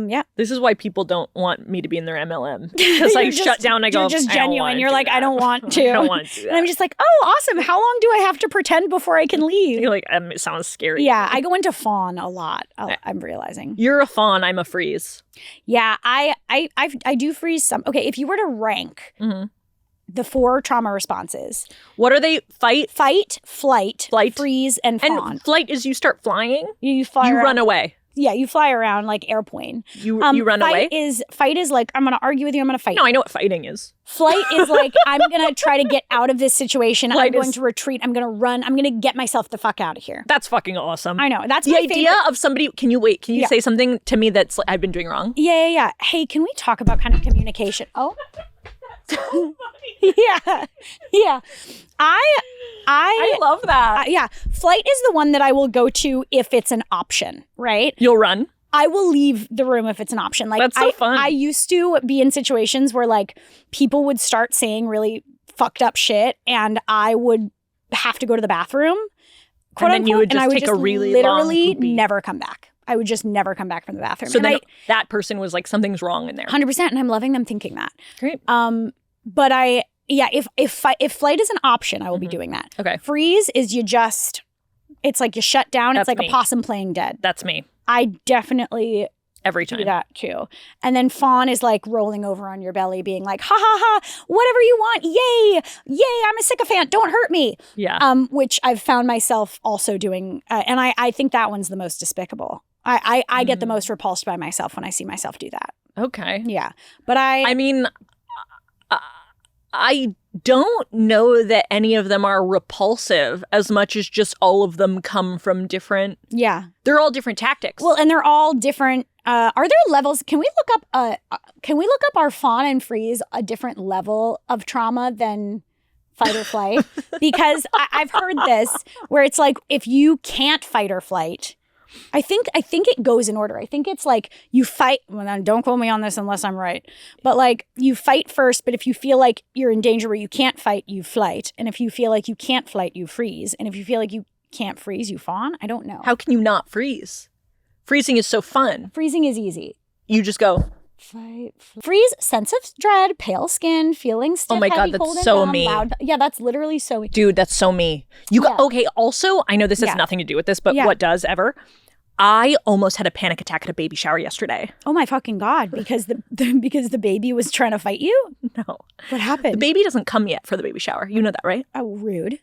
Yeah. This is why people don't want me to be in their MLM. Because I shut down. I go, you're just genuine. You're like, I don't want to. I don't want to do that. And I'm just like, oh, awesome. How long do I have to pretend before I can leave? You're like, it sounds scary. Yeah, I go into fawn a lot. I'm realizing. You're a fawn. I'm a freeze. Yeah, I do freeze some. Okay, if you were to rank the 4 trauma responses, what are they? Fight, flight, freeze, and fawn. And flight is you start flying. You fly. You around. run away. Yeah, you fly around like airplane. You run away. Fight is like, I'm going to argue with you. I'm going to fight. No, I know what fighting is. Flight is like, I'm going to try to get out of this situation. I'm going to retreat. I'm going to run. I'm going to get myself the fuck out of here. That's fucking awesome. I know. That's the my idea favorite. of somebody. Can you say something to me that's I've been doing wrong? Yeah. Hey, can we talk about kind of communication? Oh. yeah. I love that. Yeah. Flight is the one that I will go to if it's an option, right? You'll run. I will leave the room if it's an option. Like that's so fun. I used to be in situations where like people would start saying really fucked up shit and I would have to go to the bathroom, quote and then unquote, you would just and I would take just a really literally long poopy. never come back. I would just never come back from the bathroom. So and then that person was like, something's wrong in there. 100%. And I'm loving them thinking that. Great. But if flight is an option, I will be doing that. Okay. Freeze is it's like you shut down. That's it's like me. a possum playing dead. That's me. I definitely Every do time. that too. And then fawn is like rolling over on your belly being like, ha ha ha, whatever you want. Yay, I'm a sycophant. Don't hurt me. Yeah. Which I've found myself also doing. And I think that one's the most despicable. I get the most repulsed by myself when I see myself do that. Okay. Yeah. But I mean, I don't know that any of them are repulsive as much as just all of them come from different. Yeah. They're all different tactics. Well, and they're all different. Are there levels? Can we look up our fawn and freeze a different level of trauma than fight or flight? Because I've heard this where it's like if you can't fight or flight, I think it goes in order. I think it's like you fight. Well, then don't quote me on this unless I'm right. But like you fight first. But if you feel like you're in danger where you can't fight, you flight. And if you feel like you can't flight, you freeze. And if you feel like you can't freeze, you fawn. I don't know. How can you not freeze? Freezing is so fun. Freezing is easy. You just go. Fight, freeze, sense of dread, pale skin, feeling stiff, Oh my God, heavy, that's cold, and so numb, me. loud. Yeah, that's literally so me. Dude, that's so me. Okay, also, I know this has Yeah. nothing to do with this, but Yeah. what does ever? I almost had a panic attack at a baby shower yesterday. Oh my fucking God, because because the baby was trying to fight you? No. What happened? The baby doesn't come yet for the baby shower. You know that, right? Oh, rude.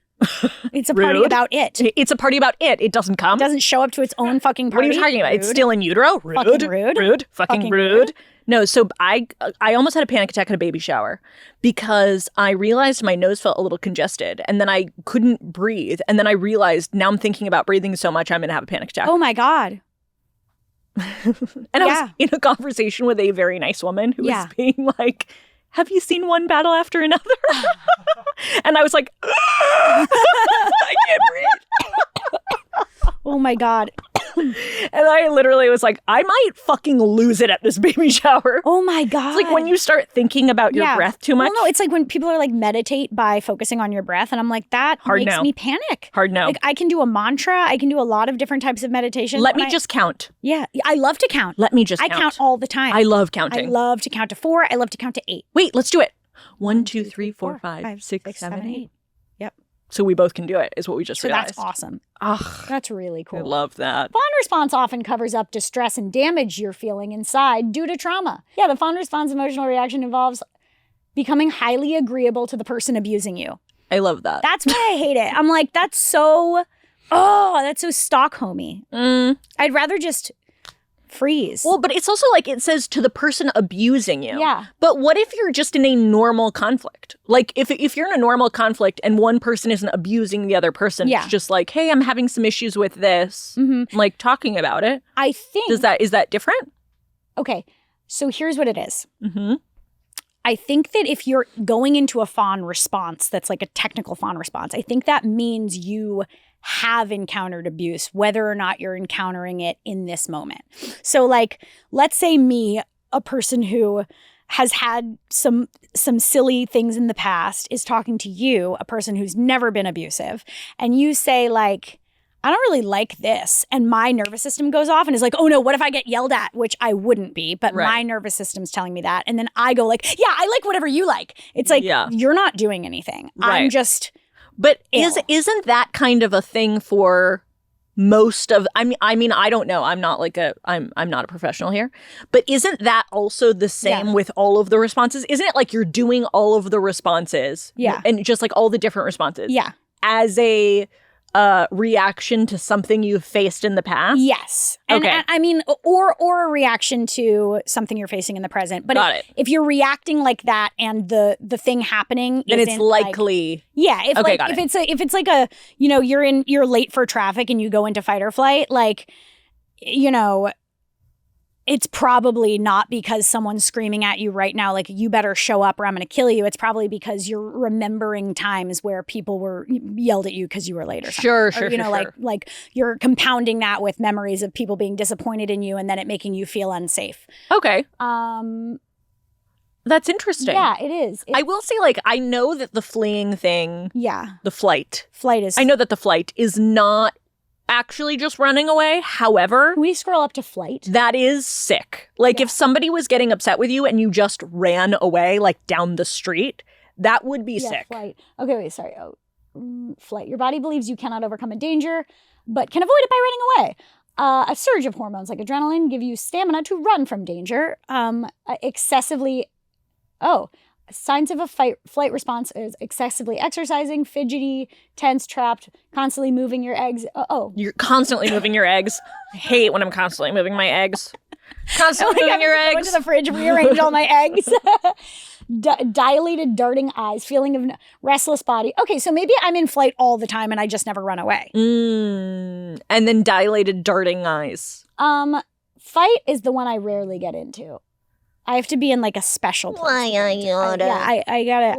It's a party Rude. about it. It's a party about it. It doesn't come. It doesn't show up to its own fucking What party. are you talking about? Rude. It's still in utero? Rude. Fucking rude. Rude. Fucking Fucking rude. rude. No, so I almost had a panic attack at a baby shower because I realized my nose felt a little congested and then I couldn't breathe. And then I realized now I'm thinking about breathing so much I'm going to have a panic attack. Oh my God. And I was in a conversation with a very nice woman who was being like, have you seen one battle after another? And I was like, I can't breathe. Oh my God. And I literally was like, I might fucking lose it at this baby shower. Oh my God. It's like when you start thinking about your breath too much. Well, no, it's like when people are like meditate by focusing on your breath. And I'm like, that makes me panic. Hard no. Like I can do a mantra. I can do a lot of different types of meditation. Let me just count. Yeah. I love to count. Let me just count. I count all the time. I love counting. I love to count to 4. I love to count to 8. Wait, let's do it. 1, 2, 3, 4, 5, 6, 7, 8. Yep. So we both can do it, is what we just realized. That's awesome. Ugh, that's really cool. I love that. Fawn response often covers up distress and damage you're feeling inside due to trauma. Yeah, the fawn response emotional reaction involves becoming highly agreeable to the person abusing you. I love that. That's why I hate it. I'm like, that's so Stockholmy. I'd rather just freeze. Well, but it's also like it says to the person abusing you. Yeah. But what if you're just in a normal conflict? Like if you're in a normal conflict and one person isn't abusing the other person, it's just like, hey, I'm having some issues with this. Mm-hmm. Like talking about it. I think. Is that different? Okay. So here's what it is. Mm-hmm. I think that if you're going into a fawn response that's like a technical fawn response, I think that means you have encountered abuse, whether or not you're encountering it in this moment. So like, let's say me, a person who has had some silly things in the past, is talking to you, a person who's never been abusive, and you say like, I don't really like this. And my nervous system goes off and is like, oh no, what if I get yelled at? Which I wouldn't be, but my nervous system's telling me that. And then I go like, yeah, I like whatever you like. It's like, you're not doing anything. Right. I'm just But isn't that kind of a thing for most of, I mean, I don't know. I'm not a professional here. But isn't that also the same with all of the responses? Isn't it like you're doing all of the responses? Yeah. And just like all the different responses? Yeah. As a reaction to something you've faced in the past? Yes. And I mean, or a reaction to something you're facing in the present. But if you're reacting like that and the thing happening, then it's likely. Like, if it's like a, you know, you're late for traffic and you go into fight or flight, like, you know, it's probably not because someone's screaming at you right now, like, you better show up or I'm going to kill you. It's probably because you're remembering times where people were yelled at you because you were late or something. Sure. You know, like you're compounding that with memories of people being disappointed in you and then it making you feel unsafe. Okay. That's interesting. Yeah, it is. I will say, like, I know that the fleeing thing. Yeah. The flight. I know that the flight is not actually just running away. However, can we scroll up to flight? That is sick. Like if somebody was getting upset with you and you just ran away like down the street, that would be sick. Flight. Okay, wait, sorry. Flight. Your body believes you cannot overcome a danger, but can avoid it by running away. A surge of hormones like adrenaline give you stamina to run from danger. Signs of a flight response is excessively exercising, fidgety, tense, trapped, constantly moving your eggs. You're constantly moving your eggs. I hate when I'm constantly moving my eggs. Constantly moving your eggs. Go to the fridge, rearrange all my eggs. Dilated, darting eyes, feeling of restless body. Okay, so maybe I'm in flight all the time and I just never run away. And then dilated, darting eyes. Fight is the one I rarely get into. I have to be in like a special place. I gotta.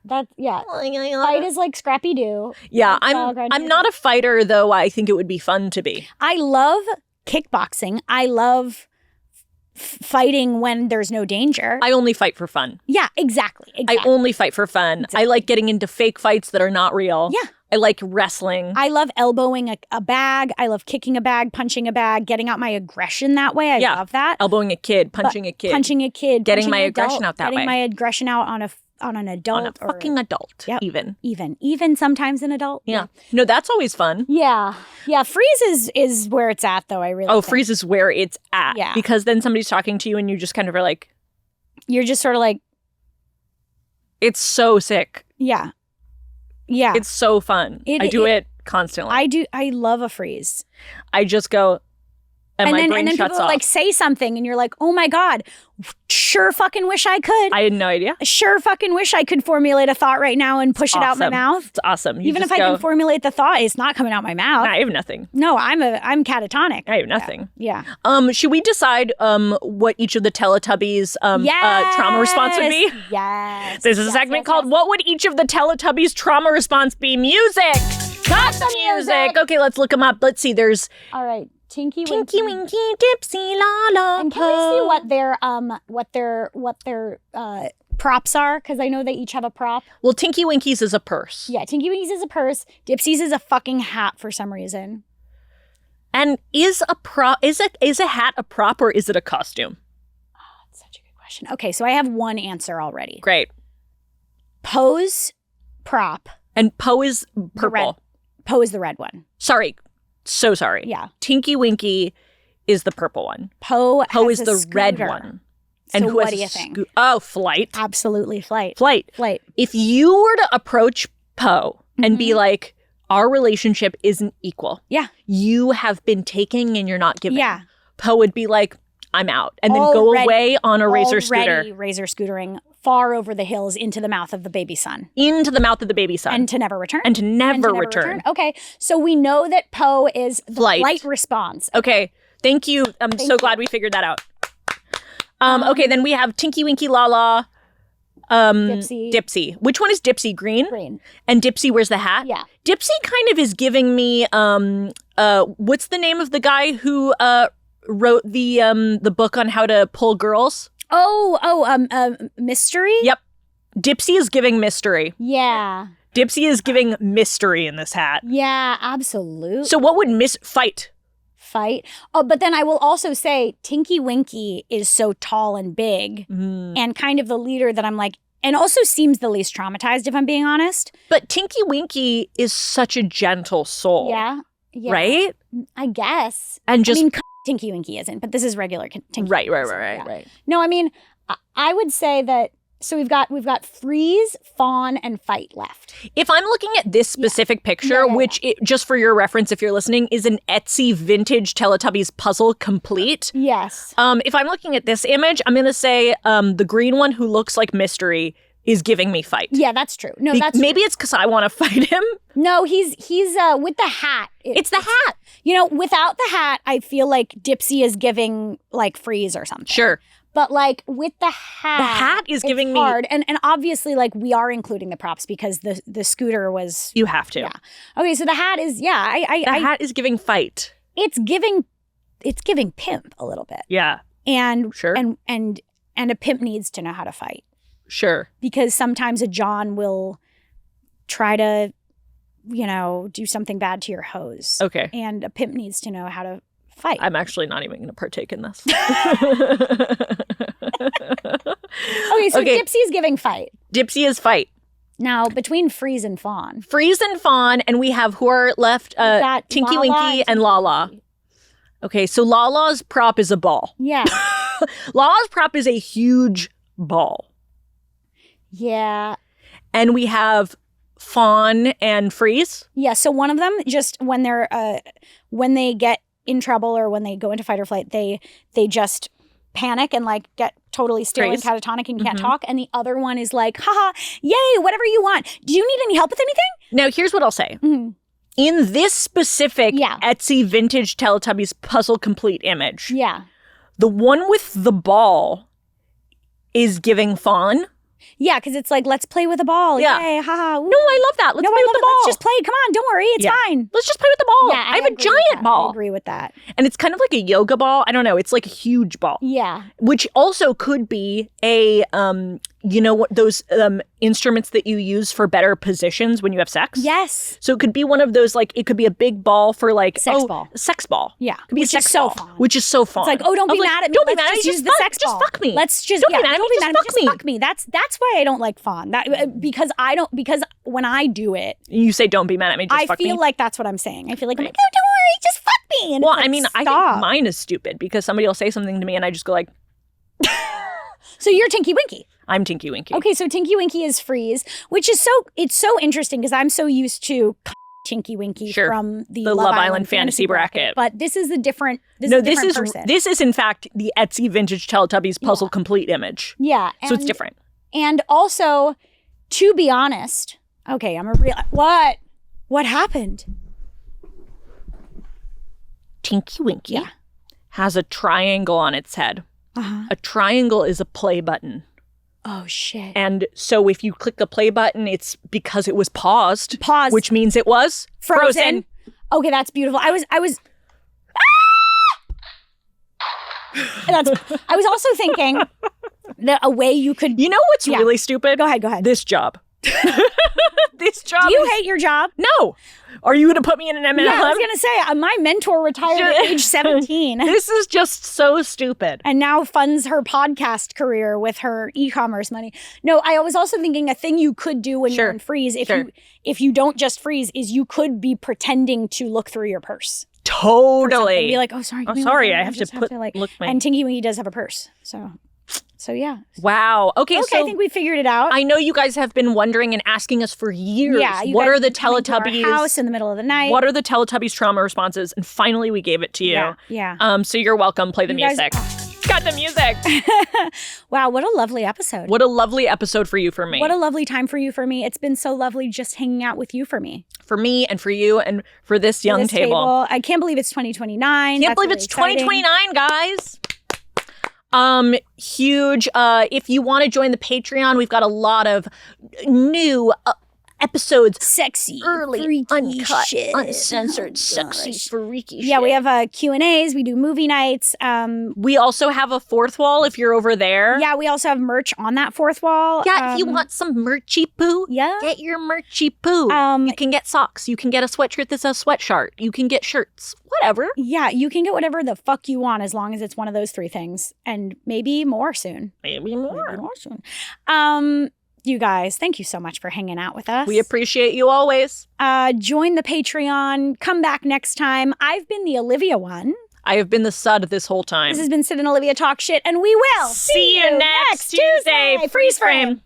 Fight is like Scrappy Doo. Yeah, I'm not a fighter though. I think it would be fun to be. I love kickboxing. I love fighting when there's no danger. I only fight for fun. Yeah, exactly. I only fight for fun. Exactly. I like getting into fake fights that are not real. Yeah. I like wrestling. I love elbowing a bag. I love kicking a bag, punching a bag, getting out my aggression that way. I love that. Elbowing a kid, punching a kid. Getting my aggression out that way. Getting my aggression out on an adult. On a fucking adult, even sometimes an adult. Yeah. No, that's always fun. Yeah. Yeah, freeze is where it's at, though, I really think. Freeze is where it's at. Yeah. Because then somebody's talking to you and you just kind of are like... You're just sort of like... It's so sick. Yeah. Yeah. It's so fun. I do it constantly. I love a freeze. I just go, and my brain then shuts people off. Like say something and you're like, oh my God, sure fucking wish I could. I had no idea. Sure fucking wish I could formulate a thought right now and push it out my mouth. It's awesome. Even if I can formulate the thought, it's not coming out my mouth. I have nothing. No, I'm catatonic. I have nothing. Yeah. Should we decide what each of the Teletubbies trauma response would be? Yes. This is a segment called What Would Each of the Teletubbies Trauma Response Be? Music! Got the music. Okay, let's look them up. Let's see. There's All right. Tinky Tinky Winky, Dipsy, La And can we see what their props are? Because I know they each have a prop. Well, Tinky Winky's is a purse. Yeah, Tinky Winky's is a purse. Dipsy's is a fucking hat for some reason. And is a hat a prop or is it a costume? Oh, that's such a good question. Okay, so I have one answer already. Great. Poe's prop. And Poe is purple. Poe is the red one. Sorry. So sorry. Yeah. Tinky Winky is the purple one. Poe is the scooter. red one. And so who what has do you a think? Flight. Absolutely, Flight. Flight. If you were to approach Poe and be like, our relationship isn't equal. Yeah. You have been taking and you're not giving. Yeah. Poe would be like, I'm out. And then go away on a razor scooter. Razor scootering far over the hills into the mouth of the baby son. Into the mouth of the baby son. And to never return. And to never return. Okay. So we know that Poe is the Flight. flight response. Okay. Thank you. I'm so glad we figured that out. Okay, then we have Tinky Winky Lala. Dipsy. Which one is Dipsy? Green? Green. And Dipsy wears the hat? Yeah. Dipsy kind of is giving me what's the name of the guy who wrote the book on how to pull girls? Mystery? Yep. Dipsy is giving mystery. Yeah. Dipsy is giving mystery in this hat. Yeah, absolutely. So what would fight? Fight. Oh, but then I will also say Tinky Winky is so tall and big and kind of the leader that I'm like, and also seems the least traumatized, if I'm being honest. But Tinky Winky is such a gentle soul. Yeah. Right? I guess. And just... I mean, Tinky Winky isn't, but this is regular Tinky Right. Winky. No, I mean, I would say that, so we've got Freeze, Fawn, and Fight left. If I'm looking at this specific picture, which, just for your reference, if you're listening, is an Etsy vintage Teletubbies puzzle complete. Yes. If I'm looking at this image, I'm going to say the green one who looks like mystery is giving me Fight. Yeah, that's true. No, maybe it's because I want to fight him. No, he's with the hat. It's the hat. You know, without the hat, I feel like Dipsy is giving like Freeze or something. Sure. But like with the hat is giving hard. And obviously like we are including the props because the scooter was. You have to. Yeah. Okay, so the hat is the hat is giving Fight. It's giving pimp a little bit. Yeah. And sure. And a pimp needs to know how to fight. Sure. Because sometimes a John will try to, do something bad to your hose. Okay. And a pimp needs to know how to fight. I'm actually not even going to partake in this. Okay, so Dipsy's giving Fight. Dipsy is Fight. Now, between Freeze and Fawn. And we have who are left? Tinky Winky and Lala. Okay, so Lala's prop is a ball. Yeah. Lala's prop is a huge ball. Yeah. And we have Fawn and Freeze. Yeah, so one of them just when they get in trouble or when they go into fight or flight, they just panic and like get totally still and catatonic and can't talk. And the other one is like, haha, yay, whatever you want. Do you need any help with anything? Now, here's what I'll say. Mm-hmm. In this specific Etsy vintage Teletubbies puzzle complete image, the one with the ball is giving Fawn. Yeah, because it's like, let's play with a ball. Yeah. Yay, haha. No, I love that. Let's play with the ball. Let's just play. Come on, don't worry. It's fine. Let's just play with the ball. Yeah, I have a giant ball. I agree with that. And it's kind of like a yoga ball. I don't know. It's like a huge ball. Yeah. Which also could be a, those instruments that you use for better positions when you have sex? Yes. So it could be one of those, like, it could be a big ball for like... Sex ball. Sex ball. Yeah. It could be which a sex is so ball. fun. Which is so fun. It's like, don't be mad at me. Don't be mad at me. Just use the sex ball. Just fuck me. Let's just... Don't be mad at me. Just fuck me. That's why I don't like Fawn. Because when I do it... You say don't be mad at me, just fuck me? I feel like that's what I'm saying. I feel like I'm like, oh, don't worry, just fuck me. And well, like, I mean, stop. I think mine is stupid because somebody will say something to me and I just go like... So you're Tinky Winky. I'm Tinky Winky. Okay, so Tinky Winky is Freeze, which is it's so interesting because I'm so used to Tinky Winky from the Love Island Fantasy Bracket. But this is a different person. This is in fact the Etsy vintage Teletubbies puzzle complete image. Yeah. So it's different. And also, to be honest, okay, what happened? Tinky Winky has a triangle on its head. A triangle is a play button. Oh, shit. And so if you click the play button, it's because it was paused. Paused. Which means it was frozen. Okay, that's beautiful. I was I was also thinking that a way you could... You know what's really stupid? Go ahead. This job. This job. Do you hate your job? No. Are you going to put me in an MLM? Yeah, I was going to say, my mentor retired at age 17. This is just so stupid. And now funds her podcast career with her e-commerce money. No, I was also thinking a thing you could do when you're in freeze, if you don't just freeze, is you could be pretending to look through your purse. Totally. Be like, oh, sorry. Oh, sorry. I have to look my... And Tinky Winky does have a purse, So yeah. Wow. Okay, so I think we figured it out. I know you guys have been wondering and asking us for years. Yeah. What are the Teletubbies? Our house in the middle of the night. What are the Teletubbies trauma responses? And finally, we gave it to you. Yeah. So you're welcome. Play the music. Got the music. Wow. What a lovely episode. What a lovely episode for you, for me. What a lovely time for you, for me. It's been so lovely just hanging out with you, for me. For me and for you and for this young table. I can't believe it's 2029. Can't believe it's 2029, guys. Huge. If you want to join the Patreon, we've got a lot of new episodes. Sexy, early, freaky uncut, shit. uncensored, sexy, freaky shit. Yeah, we have Q&As. We do movie nights. We also have a fourth wall if you're over there. Yeah, we also have merch on that fourth wall. Yeah, if you want some merchy poo, get your merchy poo. You can get socks. You can get a sweatshirt that's a sweatshirt. You can get shirts. Whatever. Yeah, you can get whatever the fuck you want as long as it's one of those three things. And maybe more soon. Maybe more soon. You guys, thank you so much for hanging out with us. We appreciate you always. Join the Patreon. Come back next time. I've been the Olivia one. I have been the Sud this whole time. This has been Syd and Olivia Talk Shit, and we will see you next Tuesday. Freeze frame.